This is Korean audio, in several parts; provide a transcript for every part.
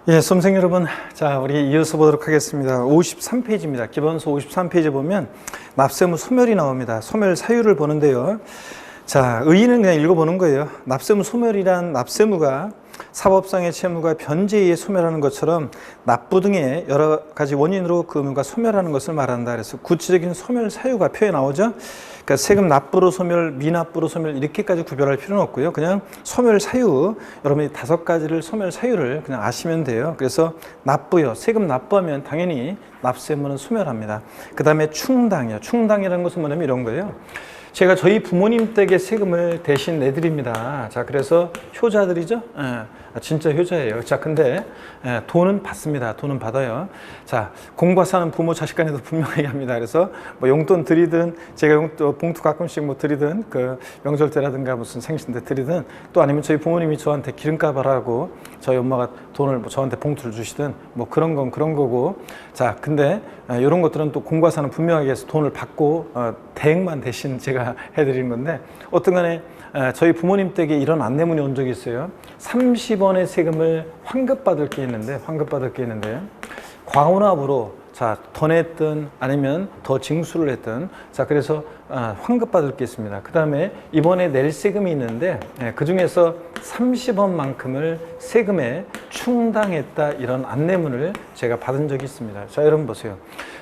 예, 수험생 여러분, 자, 우리 이어서 보도록 하겠습니다. 53페이지입니다. 기본서 53페이지 보면 납세무 소멸이 나옵니다. 소멸 사유를 보는데요. 자, 의의는 그냥 읽어보는 거예요. 납세무 소멸이란 납세무가 사법상의 채무가 변제에 의해 소멸하는 것처럼 납부 등의 여러 가지 원인으로 그 의무가 소멸하는 것을 말한다. 그래서 구체적인 소멸 사유가 표에 나오죠. 그러니까 세금 납부로 소멸, 미납부로 소멸 이렇게까지 구별할 필요는 없고요. 그냥 소멸 사유, 여러분이 5가지를 소멸 사유를 그냥 아시면 돼요. 그래서 납부요. 세금 납부하면 당연히 납세무는 소멸합니다. 그 다음에 충당이요. 충당이라는 것은 뭐냐면 이런 거예요. 제가 저희 부모님 댁에 세금을 대신 내드립니다. 자, 그래서 효자들이죠? 진짜 효자예요. 자, 근데 돈은 받습니다. 돈은 받아요. 자, 공부해서 하는 부모 자식 간에도 분명하게 합니다. 그래서 뭐 용돈 드리든 제가 봉투 가끔씩 뭐 드리든 그 명절 때라든가 무슨 생신 때 드리든 또 아니면 저희 부모님이 저한테 기름값 하라고 저희 엄마가 돈을 뭐 저한테 봉투를 주시든 뭐 그런 건 그런 거고. 자, 근데 이런 것들은 또 공부해서 하는 분명하게 해서 돈을 받고 대행만 대신 제가 해드리는 건데 어떤 간에 저희 부모님 댁에 이런 안내문이 온 적이 있어요. 30원의 세금을 환급받을 게 있는데 과혼합으로 자, 더 냈든 아니면 더 징수를 했든 자, 그래서 환급받을 게 있습니다. 그 다음에 이번에 낼 세금이 있는데 그 중에서 30원만큼을 세금에 충당했다 이런 안내문을 제가 받은 적이 있습니다. 자, 여러분 보세요.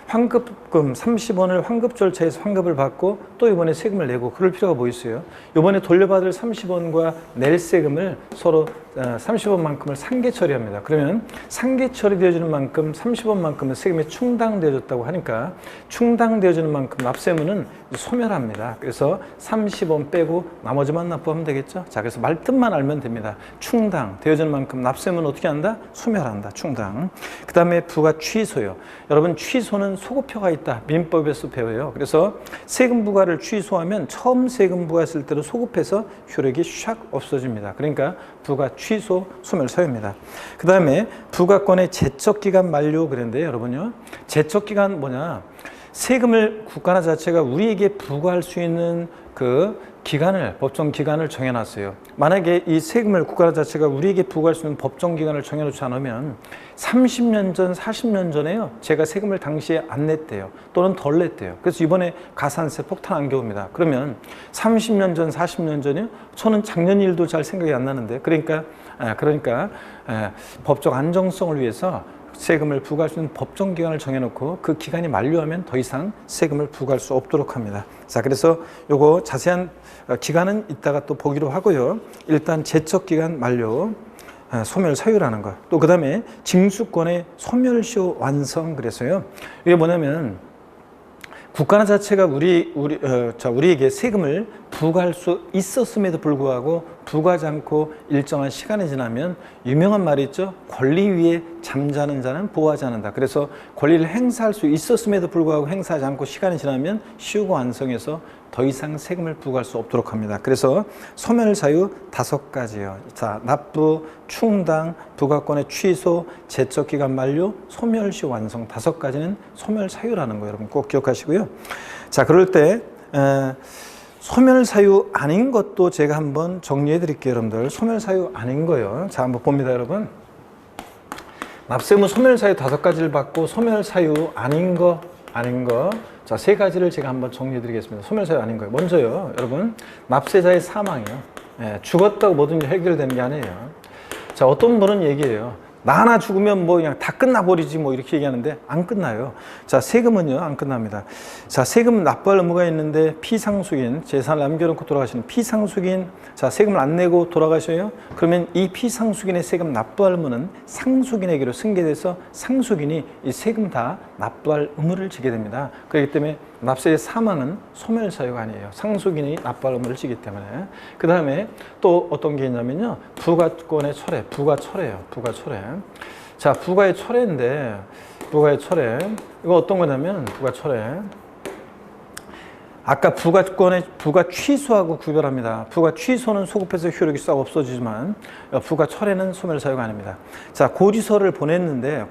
환급금 30원을 환급 절차에서 환급을 받고 또 이번에 세금을 내고 그럴 필요가 뭐 있어요? 이번에 돌려받을 30원과 낼 세금을 서로 30원만큼을 상계 처리합니다. 그러면 상계 처리되어지는 만큼 30원만큼은 세금에 충당되어졌다고 하니까 충당되어지는 만큼 납세무는 소멸합니다. 그래서 30원 빼고 나머지만 납부하면 되겠죠. 자, 그래서 말뜻만 알면 됩니다. 충당되어지는 만큼 납세무는 어떻게 한다? 소멸한다. 충당. 그 다음에 부가 취소요. 여러분 취소는 소급표가 있다. 민법에서 배워요. 그래서 세금 부과를 취소하면 처음 세금 부과했을 때로 소급해서 효력이 샥 없어집니다. 그러니까 부가 취소 소멸 사유입니다. 그 다음에 부과권의 제척기간 만료 그랬는데 여러분요. 제척기간 뭐냐? 세금을 국가나 자체가 우리에게 부과할 수 있는 그 기간을 법정 기간을 정해놨어요. 만약에 이 세금을 국가 자체가 우리에게 부과할 수 있는 법정 기간을 정해놓지 않으면 30년 전, 40년 전에요. 제가 세금을 당시에 안 냈대요. 또는 덜 냈대요. 그래서 이번에 가산세 폭탄 안겨옵니다. 그러면 30년 전, 40년 전이요. 저는 작년 일도 잘 생각이 안 나는데 그러니까 법적 안정성을 위해서 세금을 부과할 수 있는 법정 기간을 정해놓고 그 기간이 만료하면 더 이상 세금을 부과할 수 없도록 합니다. 자, 그래서 요거 자세한 기간은 이따가 또 보기로 하고요. 일단 제척 기간 만료, 소멸 사유라는 거. 또 그 다음에 징수권의 소멸시효 완성 그래서요. 이게 뭐냐면 국가나 자체가 우리에게 세금을 부과할 수 있었음에도 불구하고 부과하지 않고 일정한 시간이 지나면 유명한 말이 있죠. 권리 위에 잠자는 자는 보호하지 않는다. 그래서 권리를 행사할 수 있었음에도 불구하고 행사하지 않고 시간이 지나면 시효가 완성해서 더 이상 세금을 부과할 수 없도록 합니다. 그래서 소멸 사유 5가지요. 자, 납부, 충당, 부과권의 취소, 제척기간 만료, 소멸시 완성 5가지는 소멸 사유라는 거 여러분 꼭 기억하시고요. 자, 그럴 때 소멸 사유 아닌 것도 제가 한번 정리해 드릴게요, 여러분들. 소멸 사유 아닌 거요. 자, 한번 봅니다, 여러분. 납세무 소멸 사유 5가지를 받고 소멸 사유 아닌 거. 자, 3가지를 제가 한번 정리해 드리겠습니다. 소멸 사유 아닌 거예요. 먼저요, 여러분. 납세자의 사망이요. 죽었다고 뭐든지 해결되는 게 아니에요. 자, 어떤 분은 얘기해요. 나 하나 죽으면 뭐 그냥 다 끝나버리지 뭐 이렇게 얘기하는데 안 끝나요. 자, 세금은요 안 끝납니다. 자, 세금 납부할 의무가 있는데 피상속인, 재산을 남겨놓고 돌아가시는 피상속인, 자, 세금을 안 내고 돌아가셔요. 그러면 이 피상속인의 세금 납부할 의무는 상속인에게로 승계돼서 상속인이 이 세금 다 납부할 의무를 지게 됩니다. 그렇기 때문에 납세의 사망은 소멸 사유가 아니에요. 상속인이 납부할 의무를 지기 때문에. 그 다음에 또 어떤 게 있냐면요. 부과권의 철회, 부과철회예요. 부과철회. 자, 부과의 철회인데, 부과의 철회. 이거 어떤 거냐면, 부과철회. 아까 부가권의 부가 취소하고 구별합니다. 부가 취소는 소급해서 효력이 싹 없어지지만 부가 철회는 소멸사유가 아닙니다. 자, 고지서를 보냈는데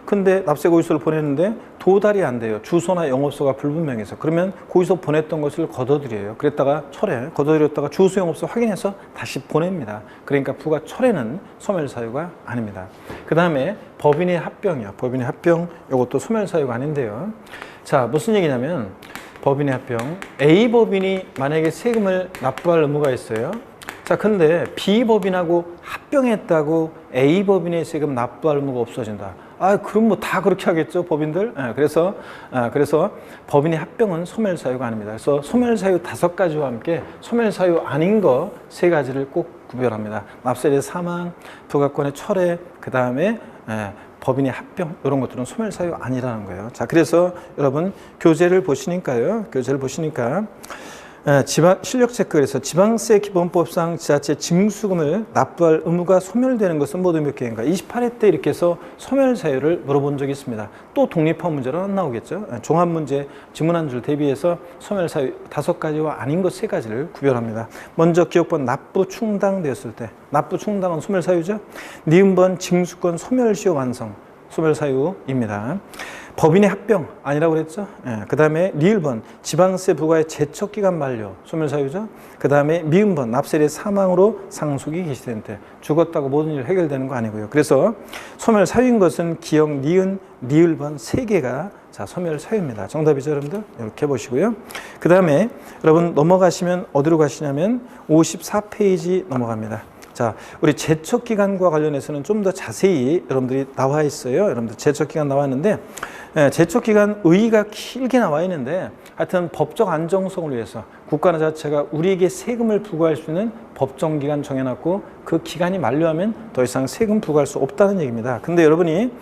근데 납세 고지서를 보냈는데 도달이 안 돼요. 주소나 영업소가 불분명해서. 그러면 고지서 보냈던 것을 걷어들여요. 그랬다가 철회, 걷어들였다가 주소 영업소 확인해서 다시 보냅니다. 그러니까 부가 철회는 소멸사유가 아닙니다. 그 다음에 법인의 합병이요. 법인의 합병, 이것도 소멸사유가 아닌데요. 자, 무슨 얘기냐면 법인의 합병, A법인이 만약에 세금을 납부할 의무가 있어요. 자, 근데 B법인하고 합병했다고 A법인의 세금 납부할 의무가 없어진다. 그럼 뭐 다 그렇게 하겠죠, 법인들? 그래서 법인의 합병은 소멸사유가 아닙니다. 그래서 소멸사유 5가지와 함께 소멸사유 아닌 거 3가지를 꼭 구별합니다. 납세의 사망, 부가권의 철회, 그 다음에 법인의 합병, 이런 것들은 소멸사유 아니라는 거예요. 자, 그래서 여러분 교재를 보시니까 실력 체크에서 지방세 기본법상 지자체 징수금을 납부할 의무가 소멸되는 것은 모두 몇 개인가? 28회 때 이렇게 해서 소멸사유를 물어본 적이 있습니다. 또 독립화 문제로 안 나오겠죠? 종합문제 지문 한 줄 대비해서 소멸사유 5가지와 아닌 것 3가지를 구별합니다. 먼저 기억번 납부 충당되었을 때, 납부 충당은 소멸사유죠? 니은번 징수권 소멸시효 완성, 소멸사유입니다. 법인의 합병 아니라고 그랬죠? 그 다음에 리을번 지방세 부과의 제척기간 만료, 소멸사유죠? 그 다음에 미음번 납세의 사망으로 상속이 개시된 때, 죽었다고 모든 일 해결되는 거 아니고요. 그래서 소멸사유인 것은 기역, 니은, 리을번 3개가 자, 소멸사유입니다. 정답이죠, 여러분들? 이렇게 보시고요. 그 다음에 여러분 넘어가시면 어디로 가시냐면 54페이지 넘어갑니다. 자, 우리 제척기간과 관련해서는 좀 더 자세히 여러분들이 나와 있어요. 여러분들 제척기간 나왔는데, 제척기간 의의가 길게 나와 있는데, 하여튼 법적 안정성을 위해서 국가나 자체가 우리에게 세금을 부과할 수 있는 법정기간 정해놨고, 그 기간이 만료하면 더 이상 세금 부과할 수 없다는 얘기입니다. 근데 여러분이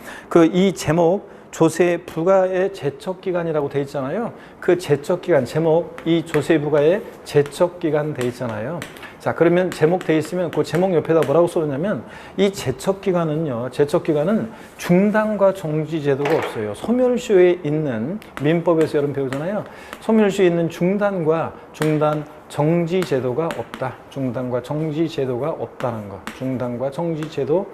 이 제목, 조세 부과의 제척기간이라고 돼 있잖아요. 그 제척기간, 제목, 이 조세 부과의 제척기간 돼 있잖아요. 자, 그러면 제목 돼 있으면 그 제목 옆에다 뭐라고 써놓냐면 이 제척기간은요, 제척기간은 중단과 정지 제도가 없어요. 소멸시효에 있는 민법에서 여러분 배우잖아요. 소멸시효에 있는 중단과 정지 제도가 없다. 중단과 정지 제도가 없다는 거. 중단과 정지 제도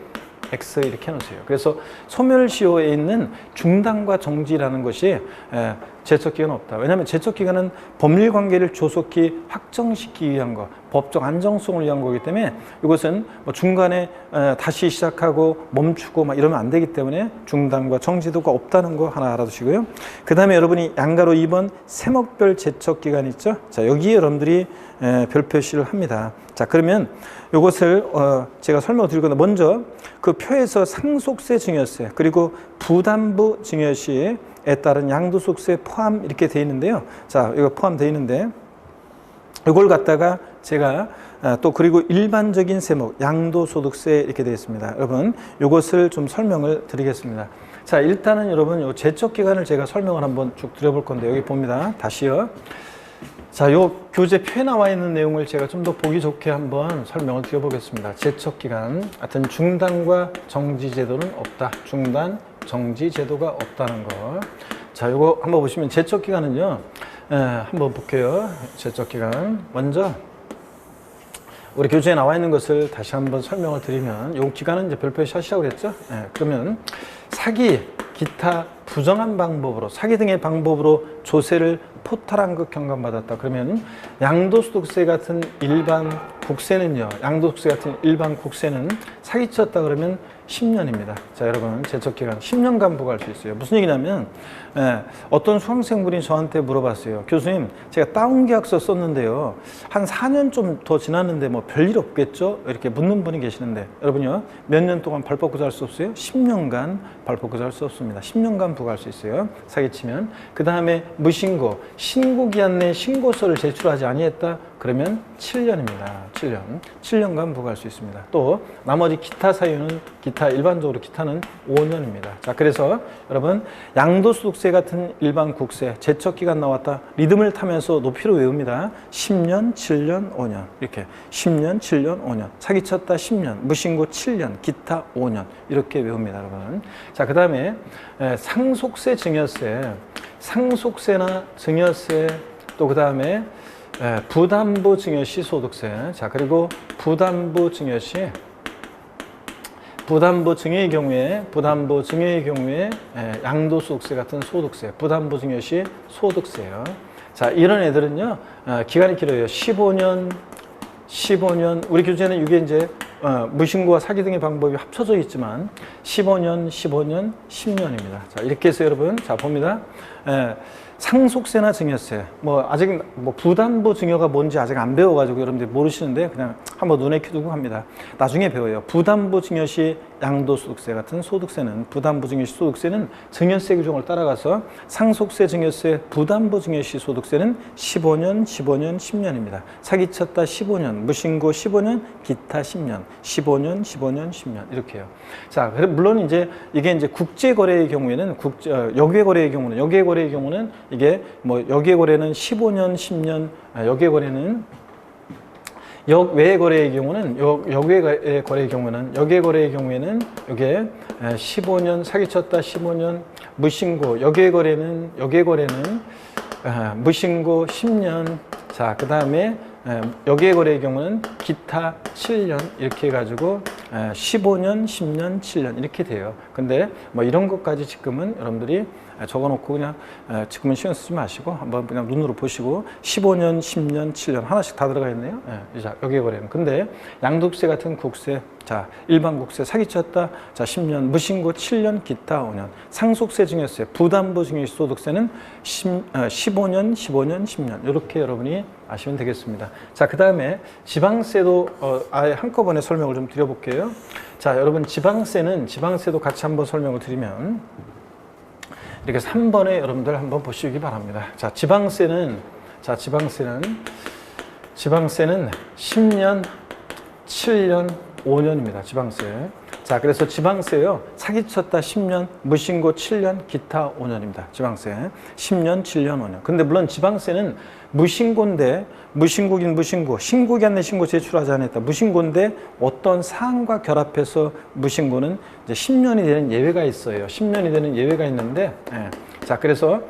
X 이렇게 해놓으세요. 그래서 소멸시효에 있는 중단과 정지라는 것이 제척기간은 없다. 왜냐하면 제척기간은 법률관계를 조속히 확정시키기 위한 거, 법적 안정성을 위한 거기 때문에 이것은 뭐 중간에 다시 시작하고 멈추고 막 이러면 안 되기 때문에 중단과 정지도가 없다는 거 하나 알아두시고요. 그 다음에 여러분이 양가로 2번 세목별 제척기간 있죠? 자, 여기에 여러분들이 별 표시를 합니다. 자, 그러면 이것을 제가 설명을 드릴 건데, 먼저 그 표에서 상속세 증여세 그리고 부담부 증여시에 따른 양도소득세 포함 이렇게 돼 있는데요. 자, 이거 포함되어 있는데 이걸 갖다가 제가 또 그리고 일반적인 세목 양도소득세 이렇게 되어 있습니다. 여러분 이것을 좀 설명을 드리겠습니다. 자, 일단은 여러분 요 제척기간을 제가 설명을 한번 쭉 드려볼 건데, 여기 봅니다. 다시요. 자, 요 교재표에 나와 있는 내용을 제가 좀 더 보기 좋게 한번 설명을 드려보겠습니다. 제척기간, 하여튼 중단과 정지 제도는 없다. 중단, 정지 제도가 없다는 거. 자, 요거 한번 보시면 제척기간은요, 한번 볼게요. 제척기간. 먼저, 우리 교재에 나와 있는 것을 다시 한번 설명을 드리면, 요 기간은 이제 별표에 샷이라고 그랬죠? 그러면 사기, 기타 부정한 방법으로, 사기 등의 방법으로 조세를 포탈한 것 경감받았다. 그러면 양도소득세 같은 일반 국세는요, 양도소득세 같은 일반 국세는 사기쳤다 그러면 10년입니다. 자, 여러분 제척기간 10년간 부과할 수 있어요. 무슨 얘기냐면 어떤 수강생분이 저한테 물어봤어요. 교수님, 제가 다운계약서 썼는데요, 한 4년 좀 더 지났는데 뭐 별일 없겠죠? 이렇게 묻는 분이 계시는데, 여러분요, 몇 년 동안 발법구사 할 수 없어요? 10년간 발법구사 할 수 없습니다. 10년간 부과할 수 있어요. 사기치면. 그 다음에 무신고, 신고기한 내 신고서를 제출하지 아니했다? 그러면 7년입니다. 7년. 7년간 부과할 수 있습니다. 또 나머지 기타 사유는 일반적으로 기타는 5년입니다. 자, 그래서 여러분 양도소득세 같은 일반 국세 제척 기간 나왔다. 리듬을 타면서 높이로 외웁니다. 10년, 7년, 5년. 이렇게 10년, 7년, 5년. 사기쳤다 10년, 무신고 7년, 기타 5년. 이렇게 외웁니다, 여러분. 자, 그다음에 상속세, 증여세. 상속세나 증여세 또 그다음에 부담부 증여시 소득세. 자, 그리고 부담부 증여의 경우에 양도소득세 같은 소득세, 부담부 증여시 소득세요. 자, 이런 애들은요, 기간이 길어요. 15년, 우리 교재는 이게 이제 무신고와 사기 등의 방법이 합쳐져 있지만 15년, 10년입니다. 자, 이렇게 해서 여러분, 자, 봅니다. 상속세나 증여세, 아직 부담부 증여가 뭔지 아직 안 배워가지고 여러분들이 모르시는데 그냥 한번 눈에 켜두고 합니다. 나중에 배워요. 부담부 증여시 양도소득세 같은 소득세는, 부담부 증여시 소득세는 증여세 규정을 따라가서 상속세, 증여세, 부담부 증여시 소득세는 15년, 10년입니다. 사기쳤다 15년, 무신고 15년, 기타 10년, 15년, 10년 이렇게요. 자, 물론 이제 이게 이제 국제거래의 경우에는 역외거래의 경우는 이게 역외 거래는 15년, 10년, 역외 거래의 경우에는 이게 15년, 사기쳤다 15년, 무신고, 역외 거래는 무신고 10년. 자, 그다음에 역외 거래의 경우는 기타 7년 이렇게 해가지고 15년, 10년, 7년 이렇게 돼요. 근데 이런 것까지 지금은 여러분들이 적어놓고 그냥 지금은 신경 쓰지 마시고 한번 그냥 눈으로 보시고 15년, 10년, 7년 하나씩 다 들어가 있네요. 자, 역외 거래는. 근데 양도세 같은 국세, 자, 일반 국세 사기쳤다, 자, 10년, 무신고 7년, 기타 5년, 상속세, 증여세, 부담부 증여시 소득세는 15년, 10년 이렇게 여러분이 아시면 되겠습니다. 자, 그 다음에 지방세도 아예 한꺼번에 설명을 좀 드려볼게요. 자, 여러분 지방세도 같이 한번 설명을 드리면 이렇게 3번에 여러분들 한번 보시기 바랍니다. 자, 지방세는 10년, 7년, 5년입니다. 지방세. 자, 그래서 지방세요. 사기쳤다 10년, 무신고 7년, 기타 5년입니다. 지방세. 10년, 7년, 5년. 근데 물론 지방세는 무신고인데, 무신고긴 무신고, 신고기 안내 신고 제출하지 않았다. 무신고인데 어떤 사항과 결합해서 무신고는 이제 10년이 되는 예외가 있어요. 10년이 되는 예외가 있는데, 자, 그래서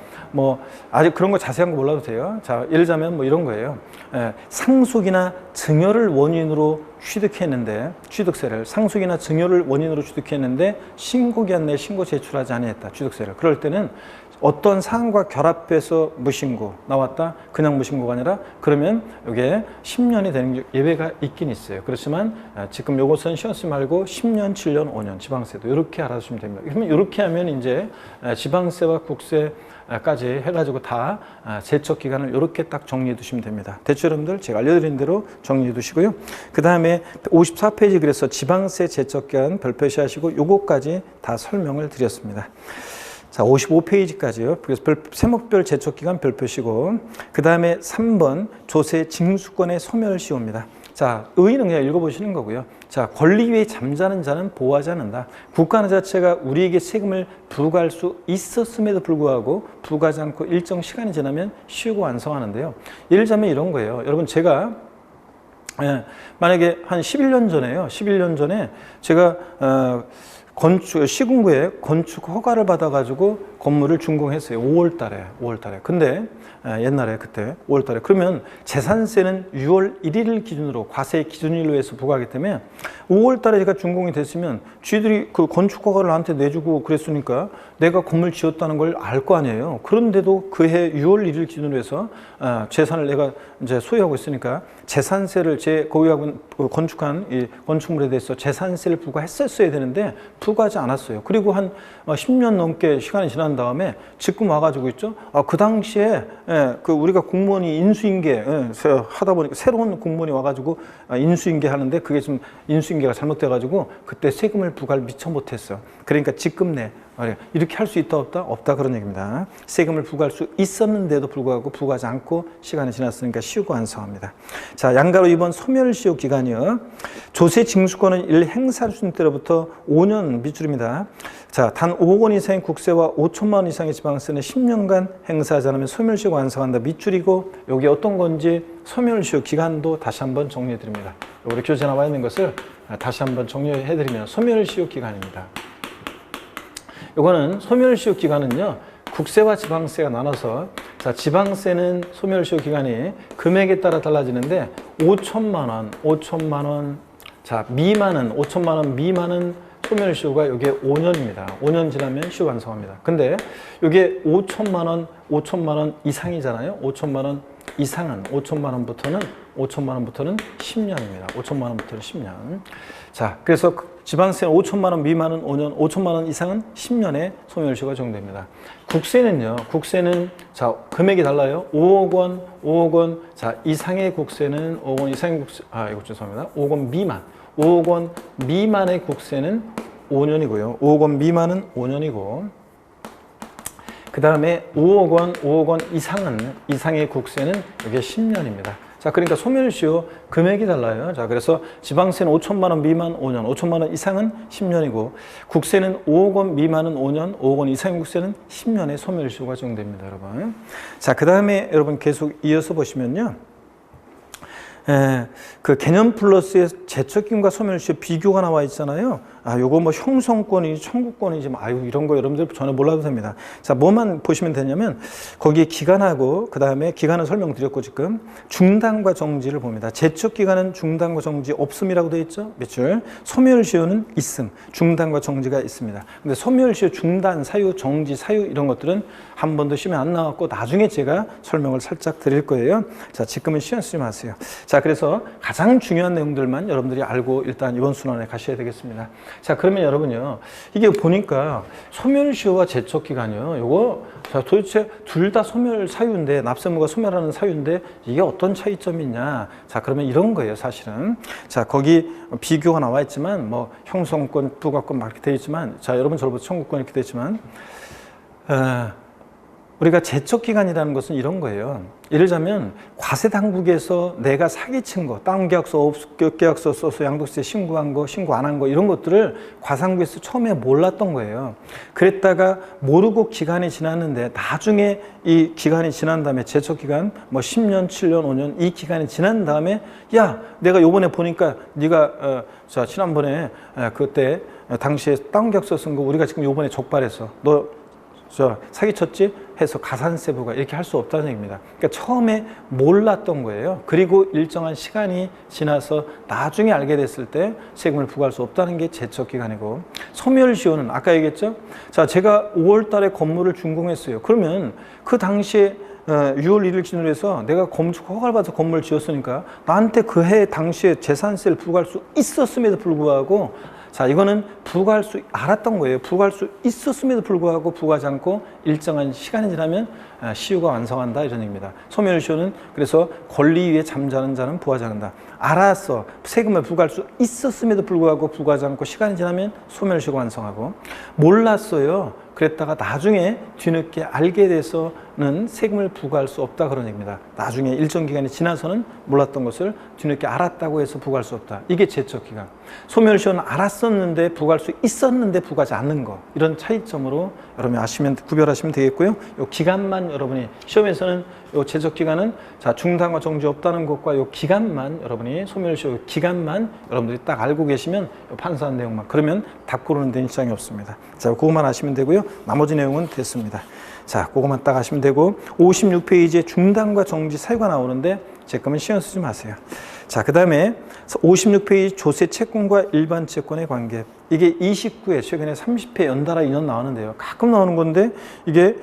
아직 그런 거 자세한 거 몰라도 돼요. 자, 예를 들자면 이런 거예요. 상속이나 증여를 원인으로 취득세를 상속이나 증여를 원인으로 취득했는데 신고기한 내에 신고 제출하지 않았다. 취득세를. 그럴 때는 어떤 사항과 결합해서 무신고 나왔다. 그냥 무신고가 아니라 그러면 이게 10년이 되는 예외가 있긴 있어요. 그렇지만 지금 요것은 신경 쓰지 말고 10년, 7년, 5년 지방세도 이렇게 알아주시면 됩니다. 그러면 이렇게 하면 이제 지방세와 국세까지 해가지고 다 제척 기간을 이렇게 딱 정리해 두시면 됩니다. 대충 여러분들 제가 알려드린 대로 정리해 두시고요. 그 다음에 54페이지 그래서 지방세 제척 기간 별표시 하시고 요거까지 다 설명을 드렸습니다. 자, 55페이지까지요. 그래서 세목별 제척기간 별표시고, 그 다음에 3번 조세 징수권의 소멸시효입니다. 자, 의의는 그냥 읽어보시는 거고요. 자, 권리 위에 잠자는 자는 보호하지 않는다. 국가 자체가 우리에게 세금을 부과할 수 있었음에도 불구하고 부과하지 않고 일정 시간이 지나면 쉬고 완성하는데요. 예를 들자면 이런 거예요. 여러분, 제가 만약에 한 11년 전에 제가 시군구에 건축 허가를 받아가지고 건물을 준공했어요. 5월 달에. 근데 옛날에 그때 5월 달에. 그러면 재산세는 6월 1일을 기준으로 과세 기준일로 해서 부과하기 때문에 5월 달에 제가 준공이 됐으면 쥐들이 그 건축 허가를 나한테 내주고 그랬으니까 내가 건물 지었다는 걸 알 거 아니에요. 그런데도 그해 6월 1일 기준으로 해서 재산을 내가 이제 소유하고 있으니까 재산세를 제 고유하고 건축한 이 건축물에 대해서 재산세를 부과했었어야 되는데 부과하지 않았어요. 그리고 한 10년 넘게 시간이 지난 다음에 지금 와가지고 있죠. 그 당시에 그 우리가 공무원이 인수인계 하다 보니까 새로운 공무원이 와가지고 인수인계 하는데 그게 좀 인수인계가 잘못돼가지고 그때 세금을 부과를 미처 못했어. 그러니까 지금 내 이렇게 할 수 있다 없다? 없다 그런 얘기입니다. 세금을 부과할 수 있었는데도 불구하고 부과하지 않고 시간이 지났으니까 시효가 완성합니다. 자, 양가로 이번 소멸시효 기간이요. 조세 징수권을 행사할 수 있는 때로부터 5년 밑줄입니다. 자, 단 5억 원 이상의 국세와 5천만 원 이상의 지방세는 10년간 행사하지 않으면 소멸시효가 완성한다. 밑줄이고 여기 어떤 건지 소멸시효 기간도 다시 한번 정리해 드립니다. 우리 교재 나와 있는 것을 다시 한번 정리해 드리면 소멸시효 기간입니다. 이거는 소멸시효 기간은요, 국세와 지방세가 나눠서, 자, 지방세는 소멸시효 기간이 금액에 따라 달라지는데 5천만 원, 자, 미만은 5천만 원 미만은 소멸시효가 이게 5년입니다. 5년 지나면 시효 완성합니다. 근데 이게 5천만 원 이상이잖아요. 5천만 원 이상은 5천만 원부터는 10년입니다. 5천만 원부터는 10년. 자, 그래서 지방세는 5천만 원 미만은 5년, 5천만 원 이상은 10년에 소멸시효가 적용됩니다. 국세는요. 국세는 자, 금액이 달라요. 5억 원. 자, 이상의 국세는 5억 원 이상의 국세, 이거 죄송합니다. 5억 원 미만. 5억 원 미만의 국세는 5년이고요. 5억 원 미만은 5년이고, 그 다음에 5억 원 이상의 국세는 이게 10년입니다. 자, 그러니까 소멸시효 금액이 달라요. 자, 그래서 지방세는 5천만 원 미만 5년, 5천만 원 이상은 10년이고, 국세는 5억 원 미만은 5년, 5억 원 이상의 국세는 10년에 소멸시효가 적용됩니다, 여러분. 자, 그 다음에 여러분 계속 이어서 보시면요. 그 개념 플러스의 제척임과 소멸시효 비교가 나와 있잖아요. 요거 뭐 형성권이지 청구권이지 이런 거 여러분들 전혀 몰라도 됩니다. 자, 뭐만 보시면 되냐면 거기에 기간하고 그 다음에 기간은 설명드렸고 지금 중단과 정지를 봅니다. 제척 기간은 중단과 정지 없음이라고 되어 있죠. 며칠? 소멸시효는 있음, 중단과 정지가 있습니다. 근데 소멸시효 중단, 사유, 정지, 사유 이런 것들은 한 번도 시험에 안 나왔고 나중에 제가 설명을 살짝 드릴 거예요. 자, 지금은 시간 쓰지 마세요. 자, 그래서 가장 중요한 내용들만 여러분들이 알고 일단 이번 순환에 가셔야 되겠습니다. 자, 그러면 여러분요, 이게 보니까 소멸시효와 제척기간이요, 요거 자, 도대체 둘 다 소멸 사유인데, 납세무가 소멸하는 사유인데 이게 어떤 차이점이 있냐? 자, 그러면 이런 거예요, 사실은. 자, 거기 비교가 나와 있지만 뭐 형성권, 부과권 막 이렇게 되어 있지만, 자, 여러분 저로부터 청구권 이렇게 되어 있지만, 우리가 제척기간이라는 것은 이런 거예요. 예를 들자면 과세당국에서 내가 사기친 거, 다운계약서, 업계약서 써서 양도세 신고한 거, 신고 안 한 거 이런 것들을 과세당국에서 처음에 몰랐던 거예요. 그랬다가 모르고 기간이 지났는데 나중에 이 기간이 지난 다음에 제척기간 뭐 10년, 7년, 5년 이 기간이 지난 다음에 야, 내가 요번에 보니까 네가 자, 지난번에 그때 당시에 다운계약서 쓴 거 우리가 지금 요번에 적발했어. 너 사기쳤지? 해서 가산세부가 이렇게 할 수 없다는 얘기입니다. 그러니까 처음에 몰랐던 거예요. 그리고 일정한 시간이 지나서 나중에 알게 됐을 때 세금을 부과할 수 없다는 게 제척기간이고, 소멸시효는 아까 얘기했죠? 자, 제가 5월 달에 건물을 준공했어요. 그러면 그 당시에 6월 1일 기준으로 해서 내가 건축 허가를 받아서 건물을 지었으니까 나한테 그 해 당시에 재산세를 부과할 수 있었음에도 불구하고, 자, 이거는 부과할 수 알았던 거예요. 부과할 수 있었음에도 불구하고 부과하지 않고 일정한 시간이 지나면 시효가 완성한다 이런 얘기입니다. 소멸시효는 그래서 권리 위에 잠자는 자는 부과하지 않는다. 알았어. 세금을 부과할 수 있었음에도 불구하고 부과하지 않고 시간이 지나면 소멸시효가 완성하고, 몰랐어요. 그랬다가 나중에 뒤늦게 알게 돼서는 세금을 부과할 수 없다 그런 얘기입니다. 나중에 일정 기간이 지나서는 몰랐던 것을 뒤늦게 알았다고 해서 부과할 수 없다. 이게 제척기간. 소멸시효는 알았었는데 부과할 수 있었는데 부과하지 않는 거, 이런 차이점으로 여러분이 구별하시면 되겠고요. 요 기간만 여러분이 시험에서는 요 제척기간은 자, 중단과 정지 없다는 것과 요 기간만 여러분이 소멸시효 기간만 여러분들이 딱 알고 계시면 요 판사한 내용만, 그러면 답 고르는 데는 지장이 없습니다. 자, 그것만 아시면 되고요. 나머지 내용은 됐습니다. 자, 그것만 딱 아시면 되고, 56페이지에 중단과 정지 사유가 나오는데 제 거면 신경 쓰지 마세요. 자, 그 다음에 56페이지 조세 채권과 일반 채권의 관계. 이게 29회 최근에 30회 연달아 인원 나왔는데요. 가끔 나오는 건데 이게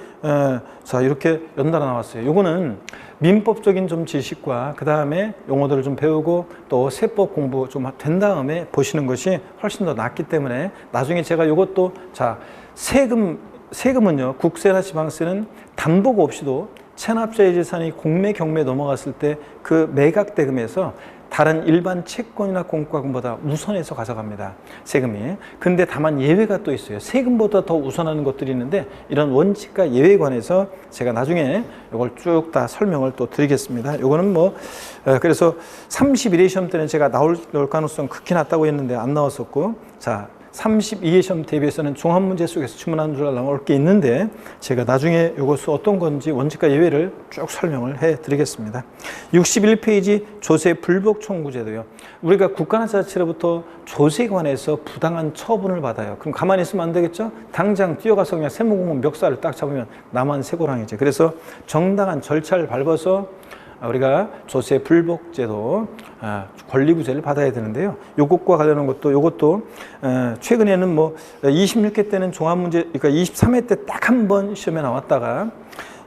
자, 이렇게 연달아 나왔어요. 요거는 민법적인 좀 지식과 그 다음에 용어들을 좀 배우고 또 세법 공부 좀 된 다음에 보시는 것이 훨씬 더 낫기 때문에, 나중에 제가 요것도 자, 세금은요, 국세나 지방세는 담보가 없이도 체납자의 재산이 공매, 경매에 넘어갔을 때 그 매각대금에서 다른 일반 채권이나 공과금보다 우선해서 가져갑니다. 세금이. 근데 다만 예외가 또 있어요. 세금보다 더 우선하는 것들이 있는데 이런 원칙과 예외에 관해서 제가 나중에 이걸 쭉 다 설명을 또 드리겠습니다. 이거는 뭐 그래서 31회 시험 때는 제가 나올 가능성 극히 낮다고 했는데 안 나왔었고, 자 32회 시험 대비해서는 종합 문제 속에서 주문한 줄 나올 게 있는데 제가 나중에 이것이 어떤 건지 원칙과 예외를 쭉 설명을 해 드리겠습니다. 61페이지 조세 불복 청구제도요. 우리가 국가나 자치로부터 조세에 관해서 부당한 처분을 받아요. 그럼 가만히 있으면 안 되겠죠? 당장 뛰어가서 그냥 세무공무원 멱살을 딱 잡으면 나만 세고랑이지. 그래서 정당한 절차를 밟아서 우리가 조세 불복제도 권리구제를 받아야 되는데요. 요것과 관련한 것도 요것도 최근에는 뭐 26회 때는 종합문제, 그러니까 23회 때 딱 한 번 시험에 나왔다가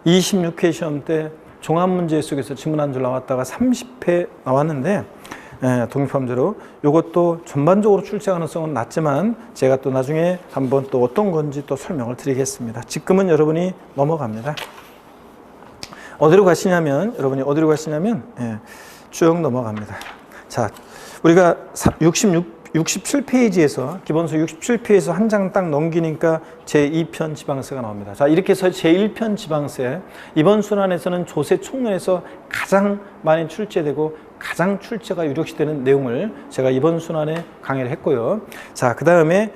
26회 시험 때 종합문제 속에서 지문 한 줄 나왔다가 30회 나왔는데 독립함제로 요것도 전반적으로 출제 가능성은 낮지만 제가 또 나중에 한번 또 어떤 건지 또 설명을 드리겠습니다. 지금은 여러분이 넘어갑니다. 어디로 가시냐면, 여러분이 어디로 가시냐면, 쭉 넘어갑니다. 자, 우리가 67페이지에서, 기본서 67페이지에서 한 장 딱 넘기니까 제2편 지방세가 나옵니다. 자, 이렇게 해서 제1편 지방세, 이번 순환에서는 조세 총론에서 가장 많이 출제되고 가장 출제가 유력시되는 내용을 제가 이번 순환에 강의를 했고요. 자, 그 다음에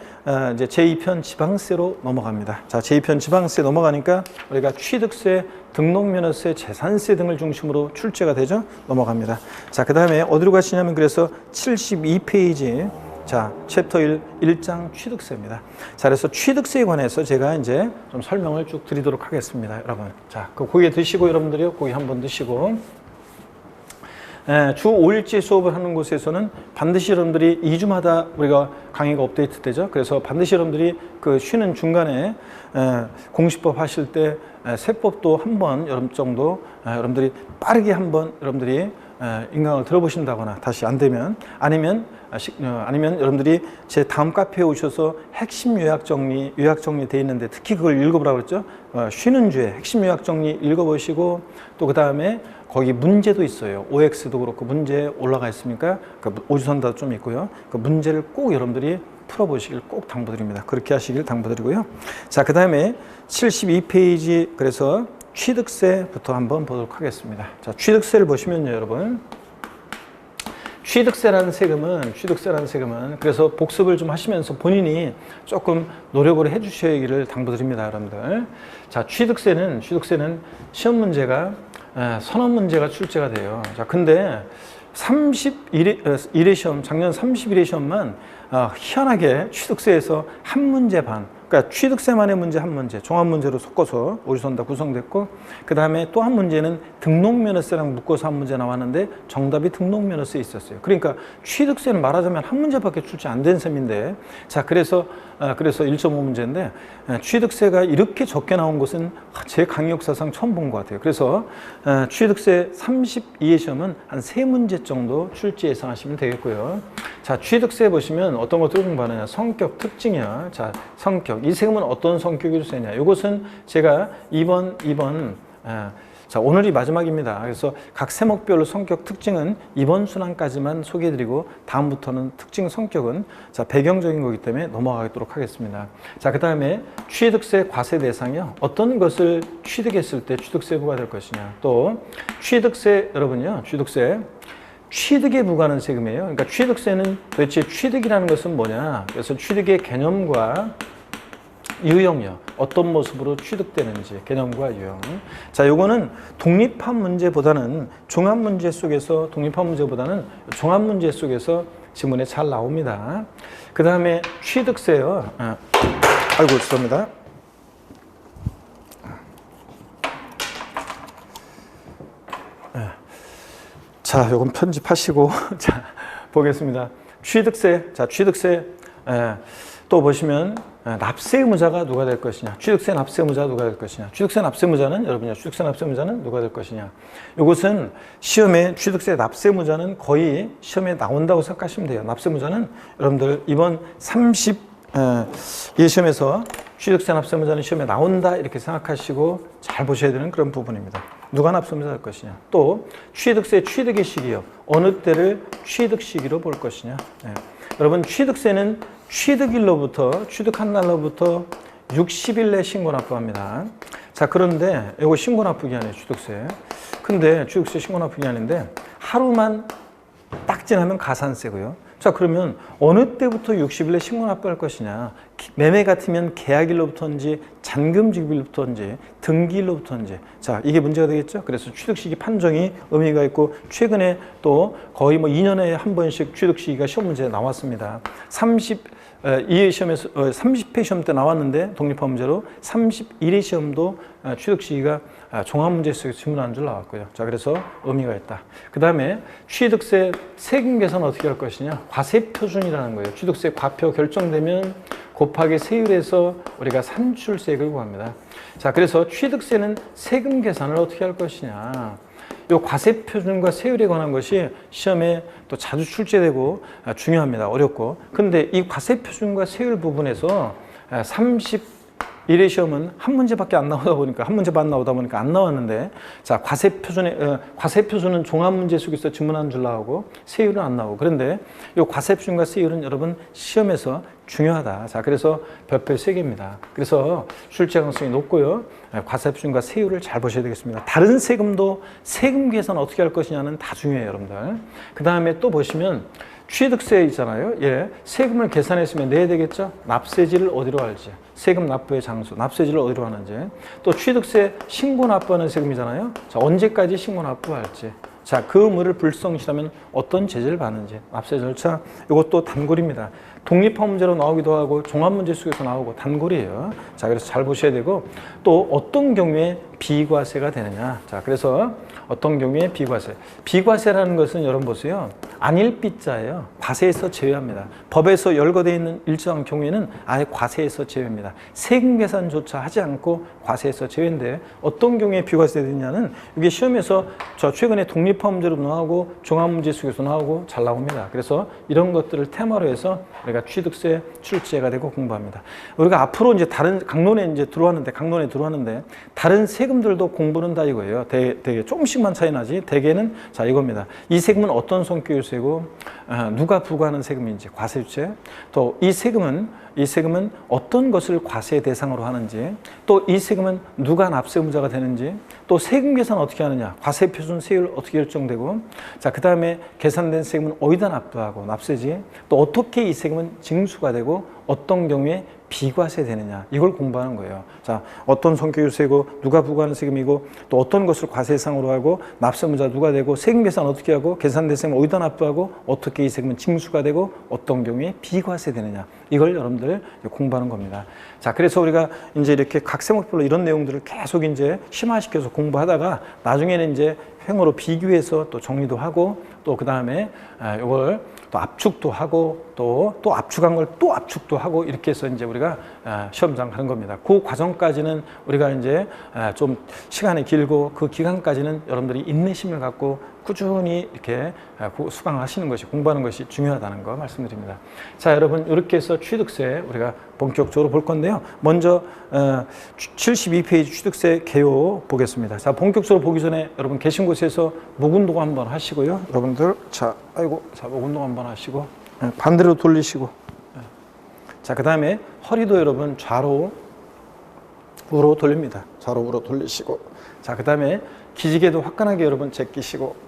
이제 제2편 지방세로 넘어갑니다. 자, 제2편 지방세 넘어가니까 우리가 취득세, 등록면허세, 재산세 등을 중심으로 출제가 되죠. 넘어갑니다. 자, 그 다음에 어디로 가시냐면 그래서 72페이지 자, 챕터 1장 취득세입니다. 자, 그래서 취득세에 관해서 제가 이제 좀 설명을 쭉 드리도록 하겠습니다, 여러분. 자, 그 고기 드시고 여러분들이요, 고기 한번 드시고. 주 5일째 수업을 하는 곳에서는 반드시 여러분들이 2주마다 우리가 강의가 업데이트 되죠. 그래서 반드시 여러분들이 그 쉬는 중간에 공시법 하실 때 세법도 한 번 여러분 정도 여러분들이 빠르게 한번 여러분들이 인강을 들어보신다거나 다시 안 되면 아니면 여러분들이 제 다음 카페에 오셔서 핵심 요약 정리되어 있는데 특히 그걸 읽어보라고 그랬죠. 쉬는 주에 핵심 요약 정리 읽어보시고 또 그 다음에 거기 문제도 있어요. OX도 그렇고 문제 올라가 있으니까 그 오지선다도 좀 있고요. 그 문제를 꼭 여러분들이 풀어보시길 꼭 당부드립니다. 그렇게 하시길 당부드리고요. 자, 그 다음에 72페이지 그래서 취득세부터 한번 보도록 하겠습니다. 자, 취득세를 보시면요, 여러분. 취득세라는 세금은 그래서 복습을 좀 하시면서 본인이 조금 노력을 해 주셔야기를 당부드립니다, 여러분들. 자, 취득세는 시험 문제가 선언 문제가 출제가 돼요. 자, 근데 31회 시험, 작년 31회 시험만 희한하게 취득세에서 한 문제 반, 그러니까 취득세만의 문제 한 문제, 종합 문제로 섞어서 오지선다 구성됐고, 그 다음에 또 한 문제는 등록면허세랑 묶어서 한 문제 나왔는데 정답이 등록면허세에 있었어요. 그러니까 취득세는 말하자면 한 문제밖에 출제 안 된 셈인데, 자, 그래서 1.5문제인데 취득세가 이렇게 적게 나온 것은 제 강의 역사상 처음 본 것 같아요. 그래서 취득세 32회 시험은 한 3문제 정도 출제 예상하시면 되겠고요. 자, 취득세 보시면 어떤 것들을 공부하느냐, 성격 특징이야. 자, 성격, 이 세금은 어떤 성격으로 쓰냐, 이것은 제가 2번 자, 오늘이 마지막입니다. 그래서 각 세목별로 성격 특징은 이번 순환까지만 소개해드리고 다음부터는 특징 성격은 자, 배경적인 거기 때문에 넘어가도록 하겠습니다. 자, 그 다음에 취득세 과세 대상이요. 어떤 것을 취득했을 때 취득세 부과될 것이냐. 또 취득세, 여러분요, 취득에 부과하는 세금이에요. 그러니까 취득세는 도대체 취득이라는 것은 뭐냐. 그래서 취득의 개념과 유형이요. 어떤 모습으로 취득되는지 개념과 유형. 자, 요거는 독립한 문제보다는 종합 문제 속에서 지문에 잘 나옵니다. 그 다음에 취득세요. 아이고, 죄송합니다. 자, 요건 편집하시고 자, 보겠습니다. 취득세. 자, 취득세. 또 보시면 납세 의무자가 누가 될 것이냐, 취득세 납세 의무자가 누가 될 것이냐, 취득세 납세 의무자는 여러분요, 취득세 납세 의무자는 누가 될 것이냐. 이것은 시험에 취득세 납세 의무자는 거의 시험에 나온다고 생각하시면 돼요. 납세 의무자는 여러분들 이번 32 시험에서 취득세 납세의무자는 시험에 나온다 이렇게 생각하시고 잘 보셔야 되는 그런 부분입니다. 누가 납세의무자가 될 것이냐. 또 취득세 취득의 시기요. 어느 때를 취득 시기로 볼 것이냐. 네. 여러분 취득세는 취득일로부터 취득한 날로부터 60일 내 신고 납부합니다. 자 그런데 이거 신고 납부 기한이에요. 취득세. 근데 취득세 신고 납부 기한인데 하루만 딱 지나면 가산세고요. 자 그러면 어느 때부터 60일에 신고 납부할 것이냐. 매매 같으면 계약일로부터인지 잔금지급일로부터인지 등기일로부터인지 자 이게 문제가 되겠죠. 그래서 취득시기 판정이 의미가 있고 최근에 또 거의 뭐 2년에 한 번씩 취득시기가 시험 문제에 나왔습니다. 2회 시험에서 30회 시험 때 나왔는데 독립화 문제로 31회 시험도 취득시기가 종합문제 속에서 질문한 줄 나왔고요. 자 그래서 의미가 있다. 그 다음에 취득세 세금 계산 어떻게 할 것이냐. 과세표준이라는 거예요. 취득세 과표 결정되면 곱하기 세율에서 우리가 산출세액을 구합니다. 자 그래서 취득세는 세금 계산을 어떻게 할 것이냐. 이 과세표준과 세율에 관한 것이 시험에 또 자주 출제되고 중요합니다. 어렵고. 근데 이 과세표준과 세율 부분에서 31회 시험은 한 문제밖에 안 나오다 보니까 한 문제 반 나오다 보니까 안 나왔는데 자 과세표준은 종합문제 속에서 질문한 줄 나오고 세율은 안 나오고 그런데 이 과세표준과 세율은 여러분 시험에서 중요하다. 자 그래서 별표 3개입니다. 그래서 출제 가능성이 높고요. 과세표준과 세율을 잘 보셔야 되겠습니다. 다른 세금도 세금 계산 어떻게 할 것이냐는 다 중요해요, 여러분들. 그 다음에 또 보시면 취득세 있잖아요. 예, 세금을 계산했으면 내야 되겠죠. 납세지를 어디로 할지, 세금 납부의 장소, 납세지를 어디로 하는지, 또 취득세 신고 납부하는 세금이잖아요. 자, 언제까지 신고 납부할지. 자, 그 의무를 불성실하면 어떤 제재를 받는지, 납세 절차, 이것도 단골입니다. 독립화 문제로 나오기도 하고 종합문제 속에서 나오고 단골이에요. 자, 그래서 잘 보셔야 되고 또 어떤 경우에 비과세가 되느냐. 자, 그래서 어떤 경우에 비과세. 비과세라는 것은 여러분 보세요. 안일 비자예요. 과세에서 제외합니다. 법에서 열거되어 있는 일정한 경우에는 아예 과세에서 제외입니다. 세금 계산조차 하지 않고 과세에서 제외인데 어떤 경우에 비과세 되느냐는 이게 시험에서 저 최근에 독립화 문제로 나오고 종합문제 속에서 나오고 잘 나옵니다. 그래서 이런 것들을 테마로 해서 우리가 취득세 출제가 되고 공부합니다. 우리가 앞으로 이제 다른 강론에 들어왔는데 다른 세금들도 공부는 다 이거예요. 되게 조금씩만 차이 나지. 대개는 자 이겁니다. 이 세금은 어떤 성격의 세고 누가 부과하는 세금인지 과세주체. 또 이 세금은 어떤 것을 과세 대상으로 하는지, 또 이 세금은 누가 납세의무자가 되는지, 또 세금 계산 어떻게 하느냐, 과세표준 세율 어떻게 결정되고, 자, 그 다음에 계산된 세금은 어디다 납부하고 납세지, 또 어떻게 이 세금은 징수가 되고 어떤 경우에 비과세 되느냐, 이걸 공부하는 거예요. 자, 어떤 성격의 세고 누가 부과하는 세금이고 또 어떤 것을 과세 대상으로 하고 납세의무자 누가 되고 세금 계산 어떻게 하고 계산된 세금은 어디다 납부하고 어떻게 이 세금은 징수가 되고 어떤 경우에 비과세 되느냐, 이걸 여러분들 공부하는 겁니다. 자, 그래서 우리가 이제 이렇게 각 세목별로 이런 내용들을 계속 이제 심화시켜서 공부하다가 나중에는 이제 횡으로 비교해서 또 정리도 하고 또 그 다음에 이걸 또 압축도 하고 또 압축한 걸 또 압축도 하고 이렇게 해서 이제 우리가 시험장 가는 겁니다. 그 과정까지는 우리가 이제 좀 시간이 길고 그 기간까지는 여러분들이 인내심을 갖고 꾸준히 이렇게 수강하시는 것이, 공부하는 것이 중요하다는 거 말씀드립니다. 자, 여러분 이렇게 해서 취득세 우리가 본격적으로 볼 건데요. 먼저 72페이지 취득세 개요 보겠습니다. 자, 본격적으로 보기 전에 여러분 계신 곳에서 목 운동 한번 하시고요. 여러분들 자, 목 운동 한번 하시고 반대로 돌리시고, 자, 그 다음에 허리도 여러분 좌로 우로 돌립니다. 좌로 우로 돌리시고, 자, 그 다음에 기지개도 화끈하게 여러분 제끼시고,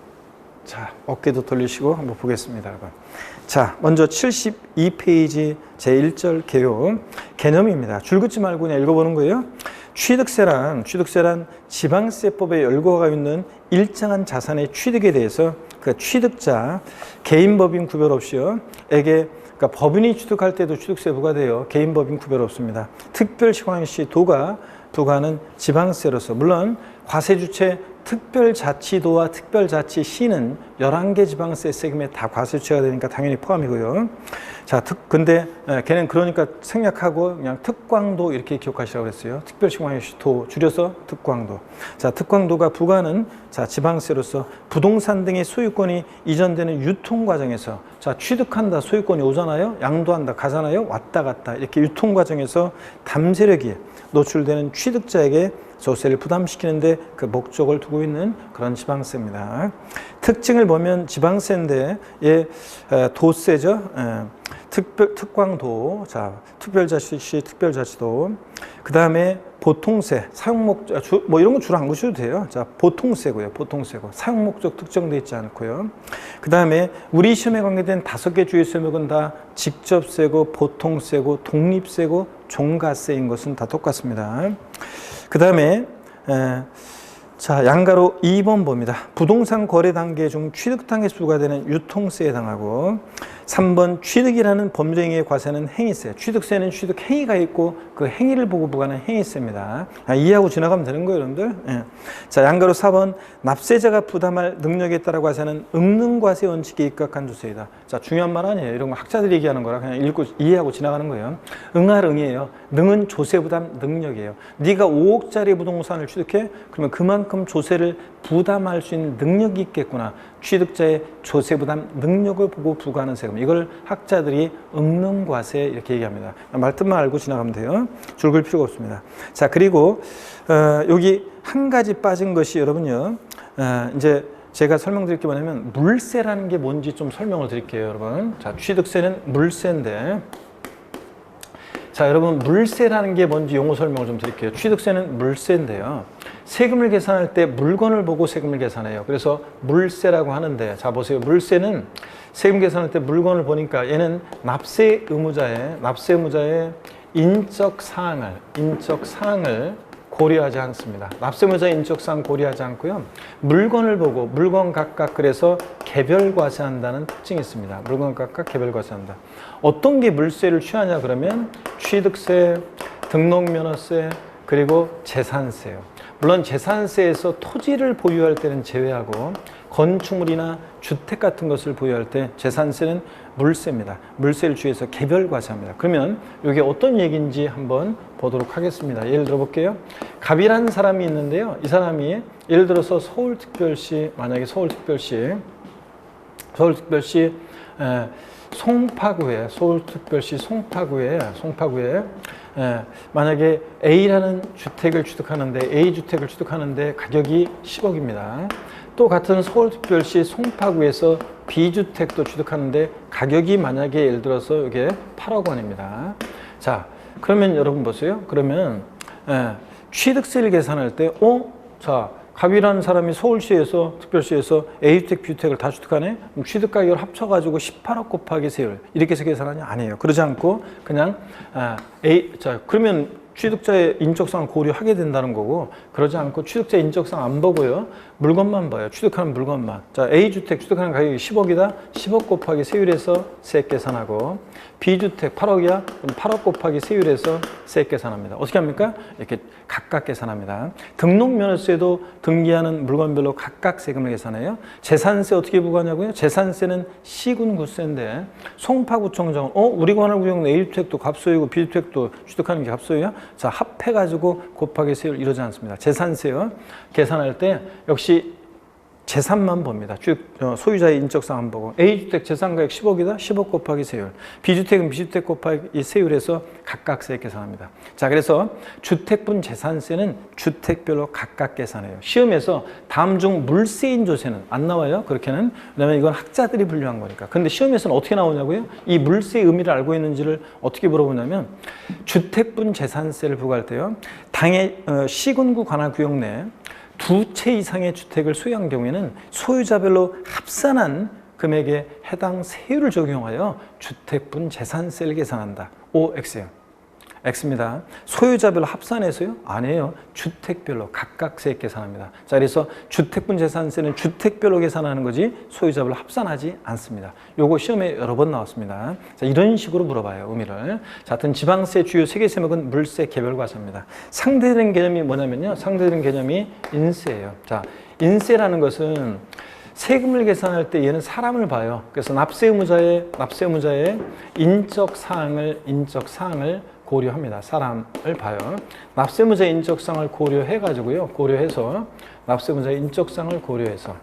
자, 어깨도 돌리시고 한번 보겠습니다, 여러분. 자, 먼저 72페이지 제1절 개요 개념입니다. 줄 긋지 말고 그냥 읽어보는 거예요. 취득세란 지방세법에 열거가 있는 일정한 자산의 취득에 대해서 그 취득자, 개인법인 구별 없이요. 그러니까 법인이 취득할 때도 취득세 부과돼요. 개인법인 구별 없습니다. 특별시광시 도가 부과하는 지방세로서, 물론 과세주체 특별자치도와 특별자치시는 11개 지방세 세금에 다 과세 취하가 되니까 당연히 포함이고요. 자, 근데 걔는 그러니까 생략하고 그냥 특광도 이렇게 기억하시라고 그랬어요. 특별시공항시도 줄여서 특광도. 자, 특광도가 부과하는 자, 지방세로서 부동산 등의 소유권이 이전되는 유통 과정에서 자, 취득한다 소유권이 오잖아요. 양도한다 가잖아요. 왔다 갔다 이렇게 유통 과정에서 담세력이 노출되는 취득자에게 조세를 부담시키는데 그 목적을 두고 있는 그런 지방세입니다. 특징을 보면 지방세인데 도세죠. 특광도, 자, 특별자치시, 특별자치도, 그 다음에 보통세, 사용목적, 뭐 이런 거 주로 안 보셔도 돼요. 자, 보통세고요, 보통세고. 사용목적 특정되어 있지 않고요. 그 다음에 우리 시험에 관계된 5개 주요 세목은 다 직접세고, 보통세고, 독립세고, 종가세인 것은 다 똑같습니다. 그 다음에, 자, 양가로 2번 봅니다. 부동산 거래 단계 중 취득 단계에서 부과되는 유통세에 해당하고 3번 취득이라는 범죄행위의 과세는 행위세. 취득세는 취득 행위가 있고 그 행위를 보고 부과하는 행위세입니다. 이해하고 지나가면 되는 거예요, 여러분들. 예. 자, 양가로 4번 납세자가 부담할 능력에 따라 과세는 응능과세 원칙에 입각한 조세이다. 자, 중요한 말 아니에요. 이런 거 학자들이 얘기하는 거라 그냥 읽고 이해하고 지나가는 거예요. 응할 응이에요. 능은 조세 부담 능력이에요. 네가 5억짜리 부동산을 취득해? 그러면 그만큼 조세를 부담할 수 있는 능력이 있겠구나. 취득자의 조세 부담 능력을 보고 부과하는 세금. 이걸 학자들이 응능과세 이렇게 얘기합니다. 말뜻만 알고 지나가면 돼요. 줄 글 필요가 없습니다. 자, 그리고 여기 한 가지 빠진 것이 여러분요. 이제 제가 설명드릴 게 뭐냐면 물세라는 게 뭔지 좀 설명을 드릴게요, 여러분. 자, 취득세는 물세인데 자, 여러분 물세라는 게 뭔지 용어 설명을 좀 드릴게요. 취득세는 물세인데요. 세금을 계산할 때 물건을 보고 세금을 계산해요. 그래서 물세라고 하는데 자, 보세요. 물세는 세금 계산할 때 물건을 보니까 얘는 납세 의무자의 인적 사항을 고려하지 않습니다. 납세의무자의 인적 사항 고려하지 않고요. 물건을 보고 물건 각각 그래서 개별 과세한다는 특징이 있습니다. 물건 각각 개별 과세한다. 어떤 게 물세를 취하냐 그러면 취득세, 등록면허세, 그리고 재산세요. 물론 재산세에서 토지를 보유할 때는 제외하고 건축물이나 주택 같은 것을 보유할 때 재산세는 물세입니다. 물세를 취해서 개별 과세합니다. 그러면 이게 어떤 얘기인지 한번 보도록 하겠습니다. 예를 들어 볼게요. 갑이라는 사람이 있는데요. 이 사람이 예를 들어서 서울특별시, 만약에 서울특별시 송파구에 만약에 A라는 주택을 취득하는데 A주택을 취득하는데 가격이 10억입니다. 또 같은 서울특별시 송파구에서 B주택도 취득하는데 가격이 만약에 예를 들어서 이게 8억 원입니다. 자, 그러면 여러분 보세요. 그러면 취득세를 계산할 때 자, 갑이라는 사람이 서울시에서 특별시에서 A주택, B주택을 다 취득하네? 그럼 취득 가격을 합쳐가지고 18억 곱하기 세율 이렇게 해서 계산하냐? 아니에요. 그러지 않고 그냥 자, 그러면 취득자의 인적사항을 고려하게 된다는 거고 그러지 않고 취득자의 인적사항 안 보고요. 물건만 봐요. 취득하는 물건만. 자, A주택 취득하는 가격이 10억이다. 10억 곱하기 세율에서 세액 계산하고 B주택 8억이야. 그럼 8억 곱하기 세율에서 세액 계산합니다. 어떻게 합니까? 이렇게 각각 계산합니다. 등록면허세도 등기하는 물건별로 각각 세금을 계산해요. 재산세 어떻게 부과하냐고요? 재산세는 시군구세인데 송파구청장은 우리 관할구역은 A주택도 갑소유고 B주택도 취득하는 게 갑소유야? 자, 합해가지고 곱하기 세율 이러지 않습니다. 재산세요. 계산할 때 역시 재산만 봅니다. 소유자의 인적사항 안 보고 A주택 재산가액 10억이다. 10억 곱하기 세율. B주택은 B주택 곱하기 세율에서 각각 세액 계산합니다. 자, 그래서 주택분 재산세는 주택별로 각각 계산해요. 시험에서 다음 중 물세인 조세는 안 나와요. 그렇게는. 왜냐하면 이건 학자들이 분류한 거니까. 근데 시험에서는 어떻게 나오냐고요? 이 물세의 의미를 알고 있는지를 어떻게 물어보냐면 주택분 재산세를 부과할 때요. 당해 시군구 관할구역 내 두 채 이상의 주택을 소유한 경우에는 소유자별로 합산한 금액에 해당 세율을 적용하여 주택분 재산세를 계산한다. OX예요. X입니다. 소유자별로 합산해서요? 아니에요. 주택별로 각각 세액 계산합니다. 자, 그래서 주택분 재산세는 주택별로 계산하는 거지 소유자별로 합산하지 않습니다. 요거 시험에 여러 번 나왔습니다. 자, 이런 식으로 물어봐요. 의미를. 자, 하여튼 지방세 주요 3개 세목은 물세 개별과세입니다. 상대되는 개념이 뭐냐면요. 상대되는 개념이 인세예요. 자, 인세라는 것은 세금을 계산할 때 얘는 사람을 봐요. 그래서 납세 의무자의 인적 사항을 고려합니다. 사람을 봐요. 납세 의무자의 인적 사항을 고려해서 납세 의무자의 인적 사항을 고려해서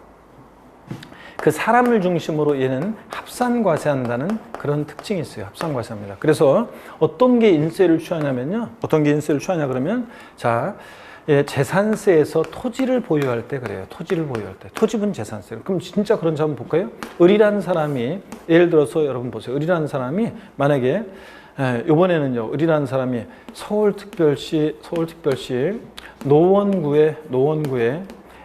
그 사람을 중심으로 얘는 합산과세한다는 그런 특징이 있어요. 합산과세합니다. 그래서 어떤 게 인세를 취하냐면요. 그러면 자, 재산세에서 토지를 보유할 때 그래요. 토지분 재산세. 그럼 진짜 그런지 한번 볼까요? 을이라는 사람이 예를 들어서 여러분 보세요. 을이라는 사람이 만약에 이번에는요. 을이라는 사람이 서울특별시 노원구에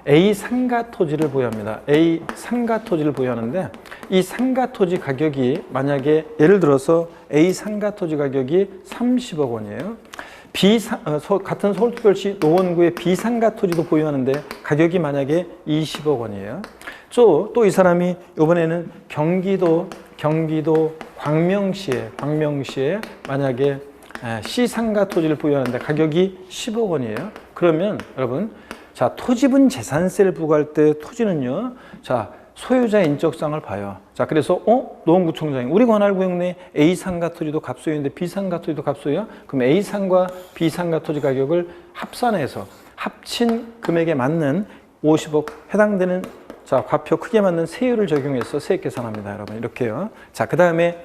A 상가 토지를 보유합니다. A 상가 토지를 보유하는데 이 상가 토지 가격이 만약에 예를 들어서 A 상가 토지 가격이 30억 원이에요. 같은 서울특별시 노원구에 B 상가 토지도 보유하는데 가격이 만약에 20억 원이에요. 또 이 사람이 이번에는 경기도 광명시에 만약에 C 상가 토지를 보유하는데 가격이 10억 원이에요. 그러면 여러분 자, 토지분 재산세를 부과할 때 토지는요. 자, 소유자의 인적사항을 봐요. 자, 그래서 노원구청장이 우리 관할구역 내 A 상가 토지도 갑소유인데 B 상가 토지도 갑소유야? 그럼 A 상과 B 상가 토지 가격을 합산해서 합친 금액에 맞는 50억 해당되는 자, 과표 크기에 맞는 세율을 적용해서 세액 계산합니다, 여러분. 이렇게요. 자, 그다음에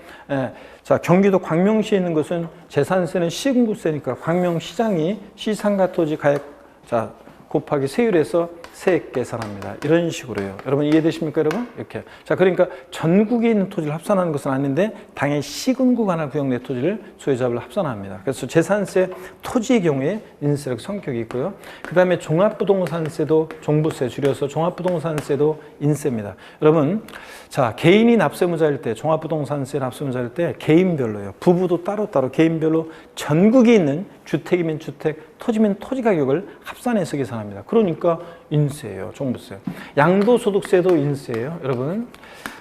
자, 경기도 광명시에 있는 것은 재산세는 시군구세니까 광명시장이 시상가 토지 가액 자, 곱하기 세율에서 세액 계산합니다. 이런 식으로요. 여러분 이해되십니까, 여러분? 이렇게. 자, 그러니까 전국에 있는 토지를 합산하는 것은 아닌데 당연히 시군구 관할 구역 내 토지를 소유자별로 합산합니다. 그래서 재산세 토지의 경우에 인세력 성격이 있고요. 그다음에 종합부동산세도 종부세 줄여서 종합부동산세도 인세입니다. 여러분, 자, 개인이 납세무자일 때 종합부동산세 납세무자일 때 개인별로요. 부부도 따로따로 개인별로 전국에 있는 주택이면 주택, 토지면 토지 가격을 합산해서 계산합니다. 그러니까 인세예요. 종부세. 양도소득세도 인세예요. 여러분.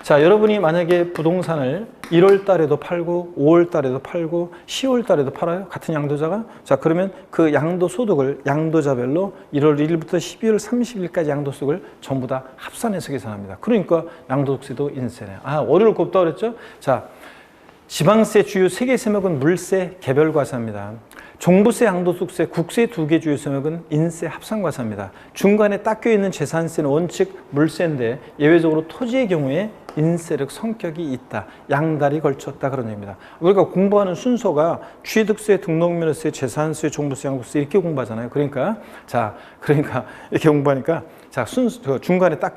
자, 여러분이 만약에 부동산을 1월 달에도 팔고 5월 달에도 팔고 10월 달에도 팔아요. 같은 양도자가. 자, 그러면 그 양도소득을 양도자별로 1월 1일부터 12월 30일까지 양도소득을 전부 다 합산해서 계산합니다. 그러니까 양도소득세도 인세네요. 아, 월요일 곱다 그랬죠? 자, 지방세 주요 3개 세목은 물세 개별과세입니다. 종부세, 양도소득세, 국세 2개 주요 세목은 인세 합산과세입니다. 중간에 딱 껴있는 재산세는 원칙 물세인데 예외적으로 토지의 경우에 인세력 성격이 있다. 양다리 걸쳤다 그런 얘기입니다. 우리가 공부하는 순서가 취득세, 등록면허세, 재산세, 종부세, 양도세 이렇게 공부하잖아요. 그러니까 이렇게 공부하니까 자, 중간에 딱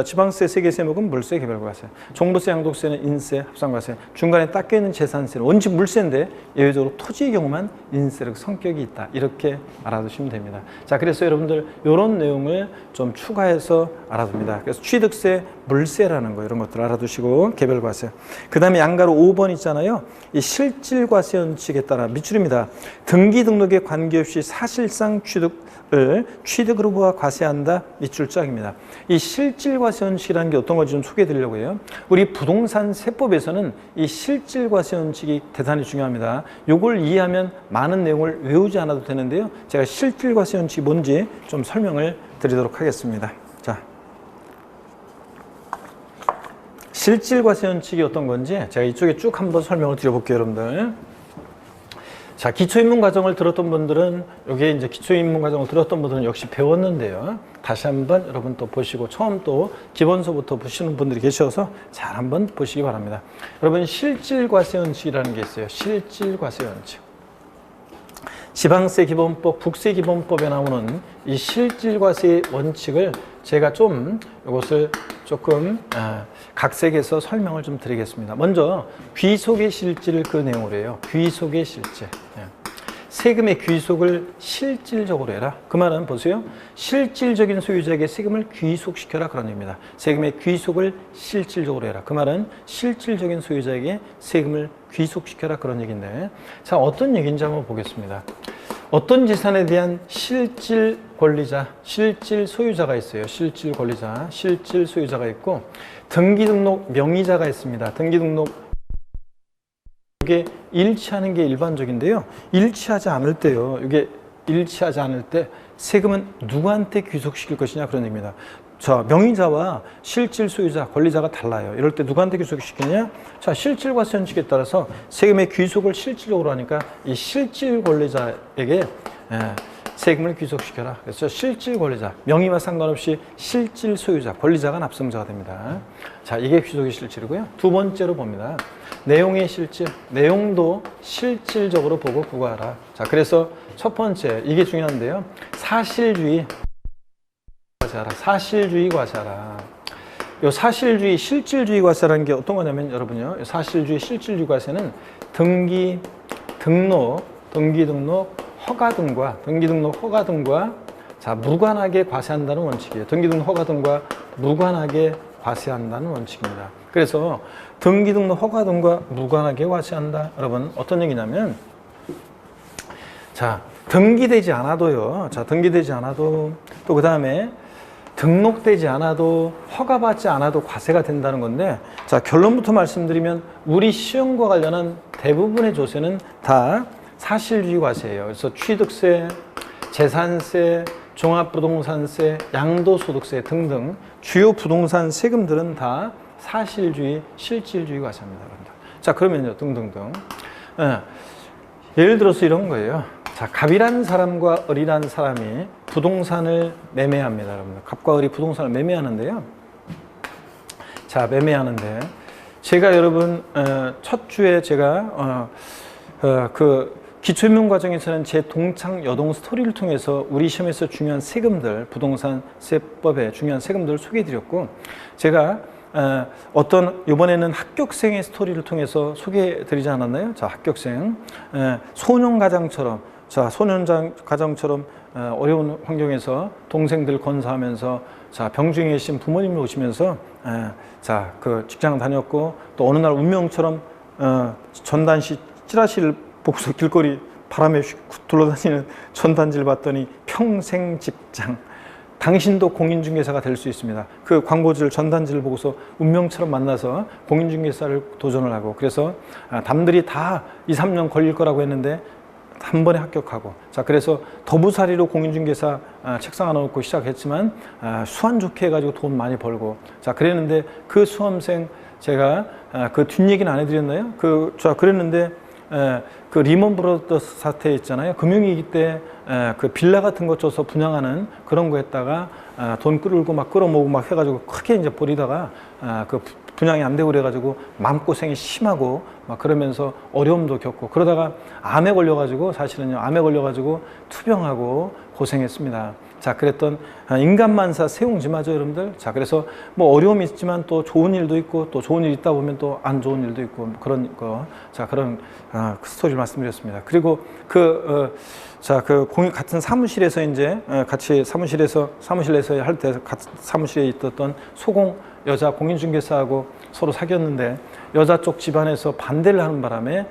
지방세 3개 세목은 물세 개별과세, 종부세, 양도세는 인세 합산과세, 중간에 딱 껴있는 재산세는 원칙 물세인데 예외적으로 토지의 경우만 인세력 성격이 있다. 이렇게 알아두시면 됩니다. 자, 그래서 여러분들 이런 내용을 좀 추가해서 알아둡니다. 그래서 취득세, 물세라는 거 이런 것들 알아두시고 개별과세. 그 다음에 양가로 5번 있잖아요. 이 실질과세 원칙에 따라 밑줄입니다. 등기 등록에 관계없이 사실상 취득으로 보아 과세한다. 밑줄짝입니다. 이 실질과세 원칙이라는 게 어떤 건지 좀 소개해 드리려고 해요. 우리 부동산 세법에서는 이 실질과세 원칙이 대단히 중요합니다. 이걸 이해하면 많은 내용을 외우지 않아도 되는데요. 제가 실질과세 원칙이 뭔지 좀 설명을 드리도록 하겠습니다. 자, 실질과세 원칙이 어떤 건지 제가 이쪽에 쭉 한번 설명을 드려볼게요, 여러분들. 자, 기초입문과정을 들었던 분들은 여기에 이제 기초입문과정을 들었던 분들은 역시 배웠는데요. 다시 한번 여러분 또 보시고 처음 또 기본서부터 보시는 분들이 계셔서 잘 한번 보시기 바랍니다. 여러분 실질과세 원칙이라는 게 있어요. 실질과세 원칙. 지방세 기본법, 국세 기본법에 나오는 이 실질과세 원칙을 제가 좀 이것을 조금 각색해서 설명을 좀 드리겠습니다. 먼저 귀속의 실질 그 내용으로 해요. 귀속의 실질. 세금의 귀속을 실질적으로 해라. 그 말은 보세요. 실질적인 소유자에게 세금을 귀속시켜라 그런 얘기입니다. 세금의 귀속을 실질적으로 해라. 그 말은 실질적인 소유자에게 세금을 귀속시켜라 그런 얘기인데, 자, 어떤 얘기인지 한번 보겠습니다. 어떤 재산에 대한 실질 권리자, 실질 소유자가 있어요. 실질 권리자, 실질 소유자가 있고 등기등록 명의자가 있습니다. 등기등록 이게 일치하는 게 일반적인데요. 일치하지 않을 때요. 이게 일치하지 않을 때 세금은 누구한테 귀속시킬 것이냐 그런 얘기입니다. 자, 명의자와 실질 소유자, 권리자가 달라요. 이럴 때 누구한테 귀속시키느냐? 자, 실질과세 원칙에 따라서 세금의 귀속을 실질적으로 하니까 이 실질 권리자에게 세금을 귀속시켜라. 그래서 실질 권리자, 명의와 상관없이 실질 소유자, 권리자가 납성자가 됩니다. 자, 이게 귀속의 실질이고요. 두 번째로 봅니다. 내용의 실질, 내용도 실질적으로 보고 부과하라. 자, 그래서 첫 번째, 이게 중요한데요. 사실주의 과세하라. 사실주의 과세하라. 요 사실주의, 실질주의 과세라는 게 어떤 거냐면 여러분요. 사실주의, 실질주의 과세는 등기, 등록, 허가 등과 자, 무관하게 과세한다는 원칙이에요. 등기 등록 허가 등과 무관하게 과세한다는 원칙입니다. 그래서 등기 등록 허가 등과 무관하게 과세한다. 여러분 어떤 얘기냐면 자, 등기되지 않아도요. 자, 등기되지 않아도 또 그다음에 등록되지 않아도 허가받지 않아도 과세가 된다는 건데 자, 결론부터 말씀드리면 우리 시험과 관련한 대부분의 조세는 다 사실주의 과세예요. 그래서 취득세, 재산세, 종합부동산세, 양도소득세 등등 주요 부동산 세금들은 다 사실주의, 실질주의 과세입니다. 자, 그러면요, 등등등. 예를 들어서 이런 거예요. 자, 갑이라는 사람과 을이라는 사람이 부동산을 매매합니다. 여러분들. 갑과 을이 부동산을 매매하는데요. 자, 매매하는데 제가 여러분 첫 주에 제가 기초임용 과정에서는 제 동창 여동 스토리를 통해서 우리 시험에서 중요한 세금들, 부동산 세법의 중요한 세금들을 소개해드렸고 제가 이번에는 합격생의 스토리를 통해서 소개해드리지 않았나요? 자, 합격생 소년 가정처럼 어려운 환경에서 동생들 건사하면서 자, 병중에 계신 부모님을 오시면서 자, 그 직장 다녔고 또 어느 날 운명처럼 전단지 찌라시를 보고서 길거리 바람에 둘러다니는 전단지를 봤더니 평생 직장, 당신도 공인중개사가 될 수 있습니다. 그 광고지를 전단지를 보고서 운명처럼 만나서 공인중개사를 도전을 하고 그래서 남들이 다 2, 3년 걸릴 거라고 했는데 한 번에 합격하고 자, 그래서 더부살이로 공인중개사 책상 하나 놓고 시작했지만 수완 좋게 해가지고 돈 많이 벌고 자, 그랬는데 그 수험생 제가 그 뒷얘기는 안 해드렸나요? 그랬는데 그 리먼 브로더스 사태 있잖아요. 금융위기 때 그 빌라 같은 거 줘서 분양하는 그런 거 했다가 돈 끌고 막 끌어모으고 막 해가지고 크게 이제 버리다가 그 분양이 안 되고 그래가지고 마음고생이 심하고 막 그러면서 어려움도 겪고 그러다가 암에 걸려가지고 사실은요, 암에 걸려가지고 투병하고 고생했습니다. 자, 그랬던 인간만사 세웅지마죠, 여러분들. 자, 그래서 뭐 어려움이 있지만 또 좋은 일도 있고 또 좋은 일 있다 보면 또 안 좋은 일도 있고 그런 거. 자, 그런 그 스토리를 말씀드렸습니다. 그리고 같은 사무실에서 이제 같이 사무실에서 할 때 사무실에 있었던 소공 여자 공인중개사하고 서로 사귀었는데 여자 쪽 집안에서 반대를 하는 바람에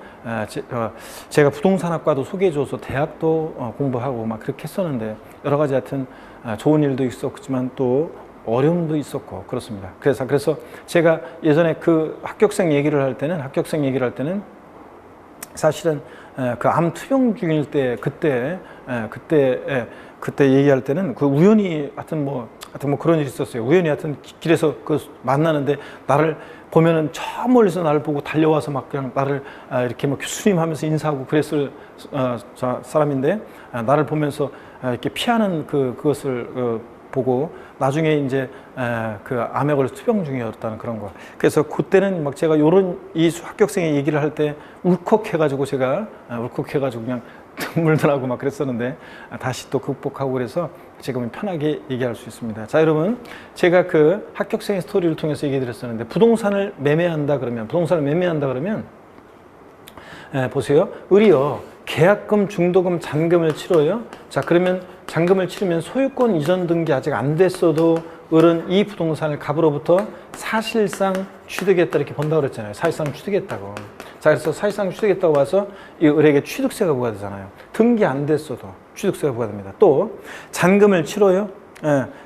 제가 부동산학과도 소개해줘서 대학도 공부하고 막 그렇게 했었는데 여러 가지 하여튼 좋은 일도 있었지만 또 어려움도 있었고 그렇습니다. 그래서 제가 예전에 그 합격생 얘기를 할 때는 사실은 그 암 투병 중일 때 그때 얘기할 때는 그 우연히 하여튼 뭐 그런 일이 있었어요. 우연히 하여튼 길에서 만나는데 나를 보면은 저 멀리서 나를 보고 달려와서 막 그냥 나를 이렇게 막 교수님 하면서 인사하고 그랬을 사람인데 나를 보면서 이렇게 피하는 그것을 보고 나중에 이제 그 암에 걸려 투병 중이었다는 그런 거. 그래서 그때는 막 제가 이 합격생의 얘기를 할 때 울컥해가지고 그냥 눈물도 나고 막 그랬었는데 다시 또 극복하고 그래서 지금은 편하게 얘기할 수 있습니다. 자, 여러분, 제가 그 합격생의 스토리를 통해서 얘기 드렸었는데 부동산을 매매한다 그러면 보세요. 을이요, 계약금, 중도금, 잔금을 치러요. 자, 그러면 잔금을 치르면 소유권 이전 등기 아직 안 됐어도 을은 이 부동산을 갑으로부터 사실상 취득했다 이렇게 본다고 그랬잖아요. 사실상 취득했다고. 자, 그래서 사실상 취득했다고 봐서 이 을에게 취득세가 부과되잖아요. 등기 안 됐어도 취득세가 부과됩니다. 또 잔금을 치러요.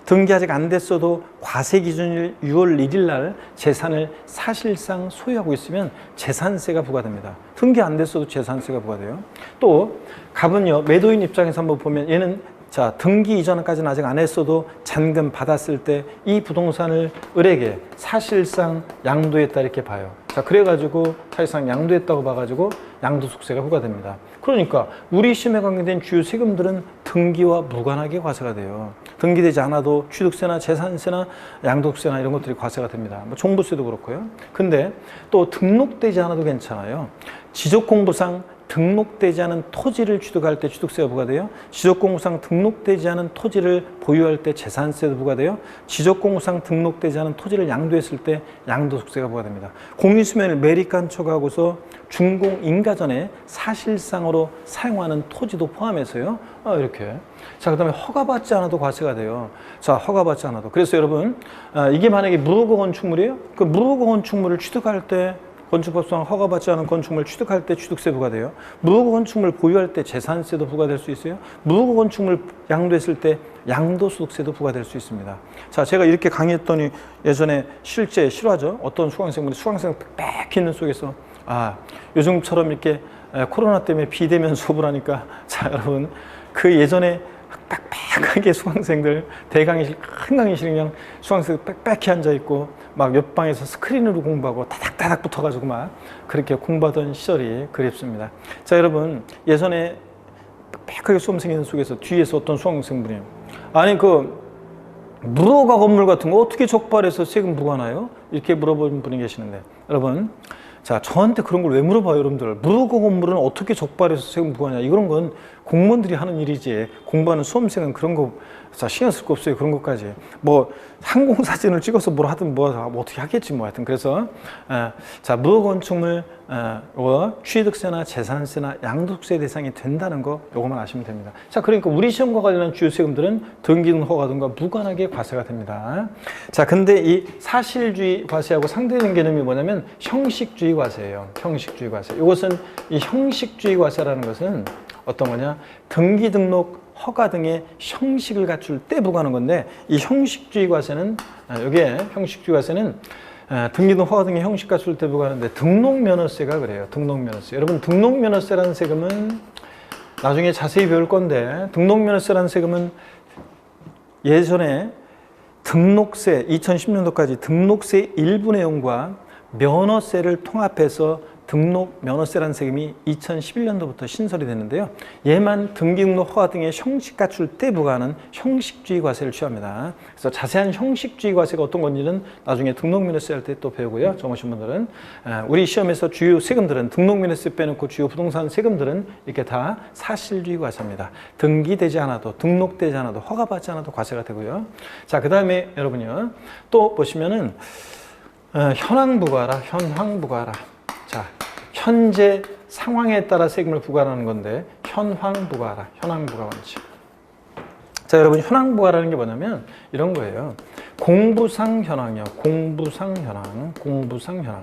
등기 아직 안 됐어도 과세 기준일 6월 1일 날 재산을 사실상 소유하고 있으면 재산세가 부과됩니다. 등기 안 됐어도 재산세가 부과돼요. 또 갑은요, 매도인 입장에서 한번 보면 얘는 자, 등기 이전까지는 아직 안 했어도 잔금 받았을 때 이 부동산을 을에게 사실상 양도했다 이렇게 봐요. 자, 그래가지고 사실상 양도했다고 봐가지고 양도소득세가 부과됩니다. 그러니까 우리 시험에 관계된 주요 세금들은 등기와 무관하게 과세가 돼요. 등기되지 않아도 취득세나 재산세나 양도세나 이런 것들이 과세가 됩니다. 뭐 종부세도 그렇고요. 근데 또 등록되지 않아도 괜찮아요. 지적공부상 등록되지 않은 토지를 취득할 때 취득세가 부과돼요. 지적공부상 등록되지 않은 토지를 보유할 때 재산세도 부과돼요. 지적공부상 등록되지 않은 토지를 양도했을 때 양도소득세가 부과됩니다. 공유수면을 매립간척하고서 준공인가 전에 사실상으로 사용하는 토지도 포함해서요. 이렇게. 자, 그 다음에 허가받지 않아도 과세가 돼요. 자, 허가받지 않아도. 그래서 여러분, 이게 만약에 무허가 건축물이에요? 그 무허가 건축물을 취득할 때 건축법상 허가받지 않은 건축물 취득할 때 취득세 부과돼요. 무허가 건축물 보유할 때 재산세도 부과될 수 있어요. 무허가 건축물 양도했을 때 양도소득세도 부과될 수 있습니다. 자, 제가 이렇게 강의했더니 예전에 실제 실화죠. 어떤 수강생분이 수강생 빽 있는 속에서 요즘처럼 이렇게 코로나 때문에 비대면 수업을 하니까 자, 여러분 그 예전에 빽빽하게 수강생들 대강의실 큰 강의실에 그냥 수강생 빽빽히 앉아있고 막 옆방에서 스크린으로 공부하고 다닥다닥 붙어가지고 막 그렇게 공부하던 시절이 그립습니다. 자, 여러분 예전에 빽빽하게 수험생 있는 속에서 뒤에서 어떤 수강생분이 아니 그 무허가 건물 같은 거 어떻게 적발해서 세금 부과하나요? 이렇게 물어보는 분이 계시는데 여러분 자, 저한테 그런 걸 왜 물어봐요, 여러분들? 무허가 건물은 어떻게 적발해서 세금 부과하냐? 이런 건 공무원들이 하는 일이지. 공부하는 수험생은 그런 거 자, 신경 쓸 거 없어요. 그런 것까지. 뭐 항공사진을 찍어서 뭘 하든 뭐 어떻게 하겠지 뭐 하여튼. 그래서 자, 무허가 건축물 취득세나 재산세나 양도세 대상이 된다는 거 요거만 아시면 됩니다. 자, 그러니까 우리 시험과 관련한 주요 세금들은 등기 등 허가 등과 무관하게 과세가 됩니다. 자, 근데 이 사실주의 과세하고 상대되는 개념이 뭐냐면 형식주의 과세예요. 형식주의 과세. 이것은 이 형식주의 과세라는 것은 어떤 거냐? 등기 등록 허가 등의 형식을 갖출 때 부과하는 건데 이 형식주의 과세는 여기에 형식주의 과세는 등기 등 허가 등의 형식 갖출 때 부과하는데 등록면허세가 그래요. 등록면허세. 여러분 등록면허세라는 세금은 나중에 자세히 배울 건데 등록면허세라는 세금은 예전에 등록세 2010년도까지 등록세 일부 내용과 면허세를 통합해서 등록 면허세라는 세금이 2011년도부터 신설이 됐는데요. 얘만 등기 등록 허가 등의 형식 갖출 때 부과하는 형식주의 과세를 취합니다. 그래서 자세한 형식주의 과세가 어떤 건지는 나중에 등록 면허세 할 때 또 배우고요. 정하신 분들은 우리 시험에서 주요 세금들은 등록 면허세 빼놓고 주요 부동산 세금들은 이렇게 다 사실주의 과세입니다. 등기되지 않아도 등록되지 않아도 허가받지 않아도 과세가 되고요. 자, 그 다음에 여러분요 또 보시면은 현황 부과라, 현황 부과라. 자, 현재 상황에 따라 세금을 부과하는 건데 현황 부과라, 현황 부과 원칙. 자, 여러분 현황 부과라는 게 뭐냐면 이런 거예요. 공부상 현황이요. 공부상 현황, 공부상 현황.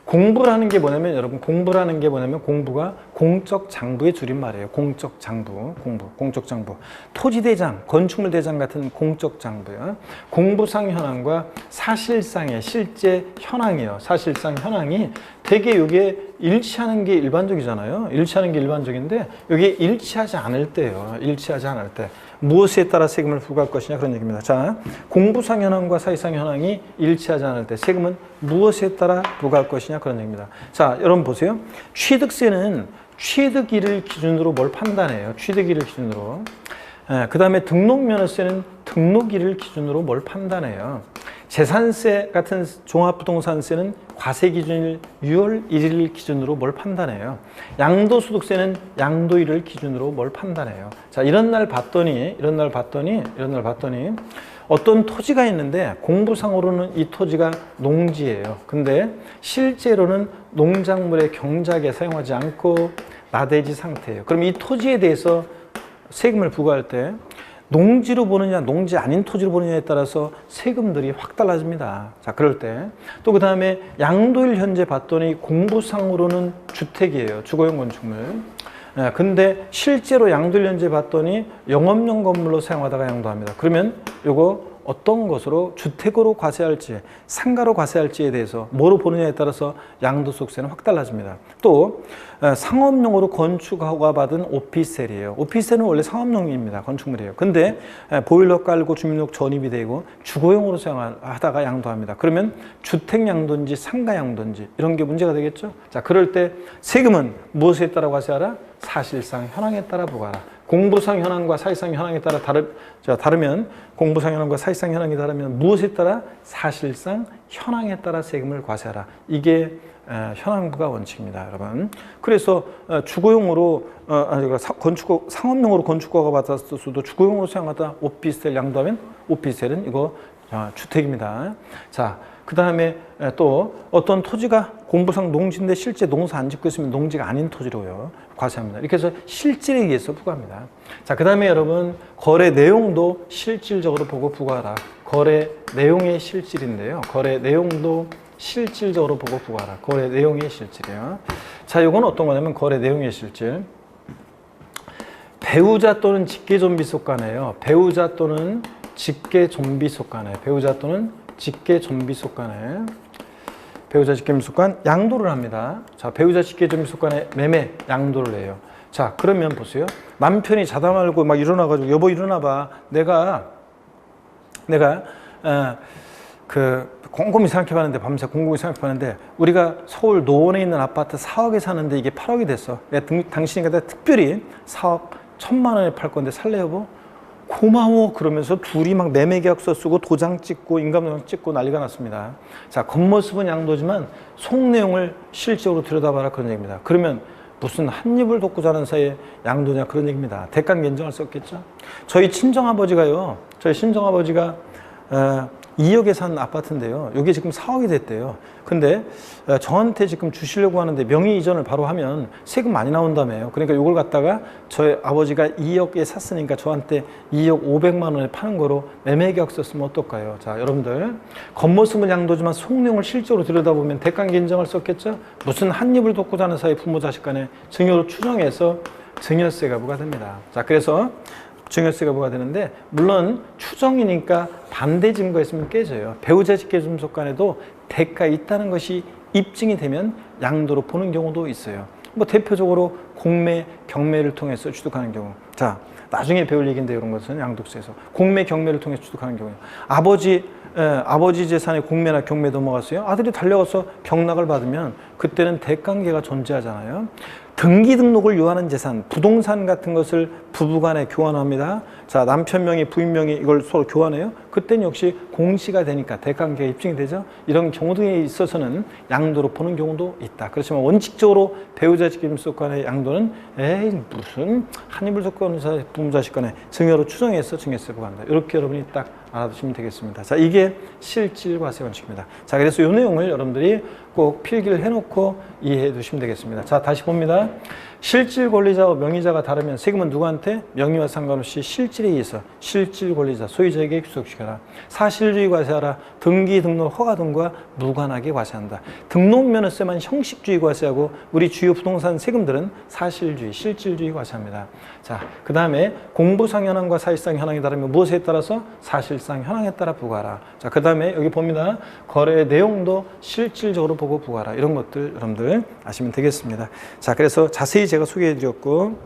공부라는 게 뭐냐면 여러분 공부라는 게 뭐냐면 공부가 공적 장부의 줄임말이에요. 공적 장부, 공부, 공적 장부. 토지대장, 건축물대장 같은 공적 장부요. 공부상 현황과 사실상의 실제 현황이요. 사실상 현황이 되게 이게 일치하는 게 일반적이잖아요. 일치하는 게 일반적인데 이게 일치하지 않을 때요. 일치하지 않을 때. 무엇에 따라 세금을 부과할 것이냐 그런 얘기입니다. 자, 공부상 현황과 사실상 현황이 일치하지 않을 때 세금은 무엇에 따라 부과할 것이냐 그런 얘기입니다. 자, 여러분 보세요. 취득세는 취득일을 기준으로 뭘 판단해요. 취득일을 기준으로. 그 다음에 등록면허세는 등록일을 기준으로 뭘 판단해요. 재산세 같은 종합부동산세는 과세기준일 6월 1일 기준으로 뭘 판단해요. 양도소득세는 양도일을 기준으로 뭘 판단해요. 자, 이런 날 봤더니 어떤 토지가 있는데 공부상으로는 이 토지가 농지예요. 근데 실제로는 농작물의 경작에 사용하지 않고 나대지 상태예요. 그럼 이 토지에 대해서 세금을 부과할 때 농지로 보느냐 농지 아닌 토지로 보느냐에 따라서 세금들이 확 달라집니다. 자, 그럴 때 또 그 다음에 양도일 현재 봤더니 공부상으로는 주택이에요. 주거용 건축물. 근데 실제로 양도일 현재 봤더니 영업용 건물로 사용하다가 양도합니다. 그러면 요거 어떤 것으로 주택으로 과세할지 상가로 과세할지에 대해서 뭐로 보느냐에 따라서 양도소득세는 확 달라집니다. 또 상업용으로 건축 허가 받은 오피스텔이에요. 오피스텔은 원래 상업용입니다. 건축물이에요. 근데 보일러 깔고 주민등록 전입이 되고 주거용으로 사용하다가 양도합니다. 그러면 주택 양도인지 상가 양도인지 이런 게 문제가 되겠죠. 자, 그럴 때 세금은 무엇에 따라 과세하라? 사실상 현황에 따라 부과하라. 공부상 현황과 사실상 현황에 따라 다르면 공부상 현황과 사실상 현황이 다르면 무엇에 따라? 사실상 현황에 따라 세금을 과세하라. 이게 현황부과 원칙입니다, 여러분. 그래서 주거용으로 상업용으로 건축허가 받았어도 주거용으로 사용하다 오피스텔 양도하면 오피스텔은 이거 주택입니다. 자, 그 다음에 또 어떤 토지가 공부상 농지인데 실제 농사 안 짓고 있으면 농지가 아닌 토지로요 과세합니다. 이렇게 해서 실질에 의해서 부과합니다. 자, 그 다음에 여러분 거래 내용도 실질적으로 보고 부과하라. 거래 내용의 실질인데요. 거래 내용도 실질적으로 보고 부과하라. 거래 내용의 실질이요. 자, 이건 어떤 거냐면 거래 내용의 실질. 배우자 또는 직계존비 속간에요. 배우자 또는 직계존비 속간에. 배우자 또는 직계존비 속간에. 배우자 직계존비 속간 양도를 합니다. 자, 배우자 직계존비 속간에 매매 양도를 해요. 자, 그러면 보세요. 남편이 자다 말고 막 일어나가지고 여보 일어나봐. 내가 곰곰이 생각해봤는데 밤새 곰곰이 생각해봤는데 우리가 서울 노원에 있는 아파트 4억에 사는데 이게 8억이 됐어. 당신이 내가 특별히 4억 1,000만 원에 팔 건데 살래 여보? 고마워. 그러면서 둘이 막 매매계약서 쓰고 도장 찍고 인감도장 찍고 난리가 났습니다. 자, 겉모습은 양도지만 속 내용을 실적으로 들여다봐라 그런 얘기입니다. 그러면 무슨 한 입을 돕고 자는 사이에 양도냐 그런 얘기입니다. 대강 견적을 썼겠죠. 저희 친정아버지가 2억에 산 아파트인데요. 이게 지금 4억이 됐대요. 근데 저한테 지금 주시려고 하는데 명의 이전을 바로 하면 세금 많이 나온다며요. 그러니까 이걸 갖다가 저희 아버지가 2억에 샀으니까 저한테 2억 500만 원에 파는 거로 매매계약서 쓰면 어떨까요? 자, 여러분들 겉모습은 양도지만 속내용을 실제로 들여다보면 대가견정을 썼겠죠. 무슨 한 입을 돕고 자는 사이 부모 자식 간에 증여로 추정해서 증여세가 부과됩니다. 자, 그래서 증여세가 부과되는데 물론 추정이니까 반대 증거가 있으면 깨져요. 배우자 직계존비 속간에도 대가 있다는 것이 입증이 되면 양도로 보는 경우도 있어요. 뭐 대표적으로 공매, 경매를 통해서 취득하는 경우. 자, 나중에 배울 얘기인데 이런 것은 양도세에서 공매, 경매를 통해서 취득하는 경우예요. 아버지 재산에 공매나 경매 넘어갔어요. 아들이 달려가서 경락을 받으면 그때는 대관계가 존재하잖아요. 등기 등록을 요하는 재산, 부동산 같은 것을 부부간에 교환합니다. 자, 남편 명의, 부인 명의 이걸 서로 교환해요. 그때는 역시 공시가 되니까 대관계가 입증이 되죠. 이런 경우 등에 있어서는 양도로 보는 경우도 있다. 그렇지만 원칙적으로 배우자 직계존비 속간의 양도는 무슨 한 입을 돕고 하는 사이 부모 자식 간에 증여로 추정해서 증여세 부과한다. 이렇게 여러분이 딱 알아두시면 되겠습니다. 자, 이게 실질과세 원칙입니다. 자, 그래서 이 내용을 여러분들이 꼭 필기를 해놓고 이해해 두시면 되겠습니다. 자, 다시 봅니다. 실질 권리자와 명의자가 다르면 세금은 누구한테? 명의와 상관없이 실질에 의해서 실질 권리자, 소유자에게 귀속시켜라. 사실주의 과세하라. 등기, 등록, 허가 등과 무관하게 과세한다. 등록면허세만 형식주의 과세하고 우리 주요 부동산 세금들은 사실주의, 실질주의 과세합니다. 자, 그 다음에 공부상 현황과 사실상 현황이 다르면 무엇에 따라서? 사실상 현황에 따라 부과하라. 자, 그 다음에 여기 봅니다. 거래 내용도 실질적으로 보고 부과하라. 이런 것들 여러분들 아시면 되겠습니다. 자, 그래서 자세히 제가 소개해드렸고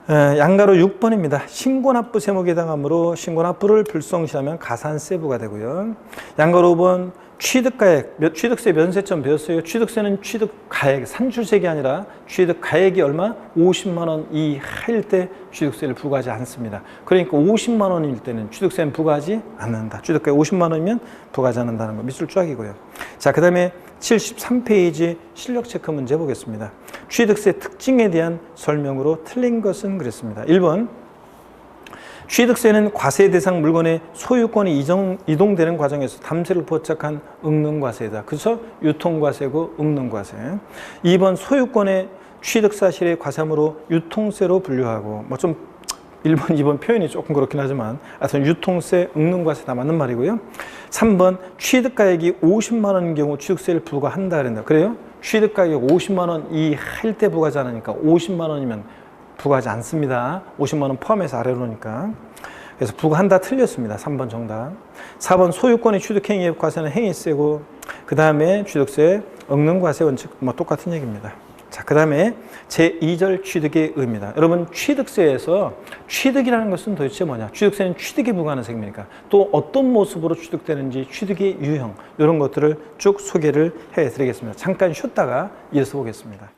양가로 6번입니다. 신고납부 세목에 해당하므로 신고납부를 불성시하면 가산세부가 되고요. 양가로 5번 취득가액, 취득세 면세점 배웠어요. 취득세는 취득가액, 산출세가 아니라 취득가액이 얼마? 50만 원 이하일 때 취득세를 부과하지 않습니다. 그러니까 50만 원일 때는 취득세는 부과하지 않는다. 취득가액 50만 원이면 부과하지 않는다는 거 밑줄 쫙이고요. 자, 그 다음에 73페이지 실력체크 문제 보겠습니다. 취득세 특징에 대한 설명으로 틀린 것은 그랬습니다. 1번 취득세는 과세 대상 물건의 소유권이 이동되는 과정에서 담세를 포착한 응능과세다. 그래서 유통과세고 응능과세. 2번 소유권의 취득 사실의 과세함으로 유통세로 분류하고 뭐 좀 1번, 2번 표현이 조금 그렇긴 하지만 하여튼 유통세, 응능과세 다 맞는 말이고요. 3번 취득가액이 50만 원인 경우 취득세를 부과한다 그랬나. 그래요? 취득가액이 50만 원 이하일 때 부과하지 않으니까 50만 원이면 부과하지 않습니다. 50만 원 포함해서 아래로 놓으니까. 그래서 부과한다 틀렸습니다. 3번 정답. 4번 소유권의 취득행위의 과세는 행위세고, 그 다음에 취득세, 엉능 과세 원칙 뭐 똑같은 얘기입니다. 자, 그 다음에 제2절 취득의 의미다. 여러분, 취득세에서 취득이라는 것은 도대체 뭐냐? 취득세는 취득에 부과하는 세금이니까 또 어떤 모습으로 취득되는지 취득의 유형, 이런 것들을 쭉 소개를 해드리겠습니다. 잠깐 쉬었다가 이어서 보겠습니다.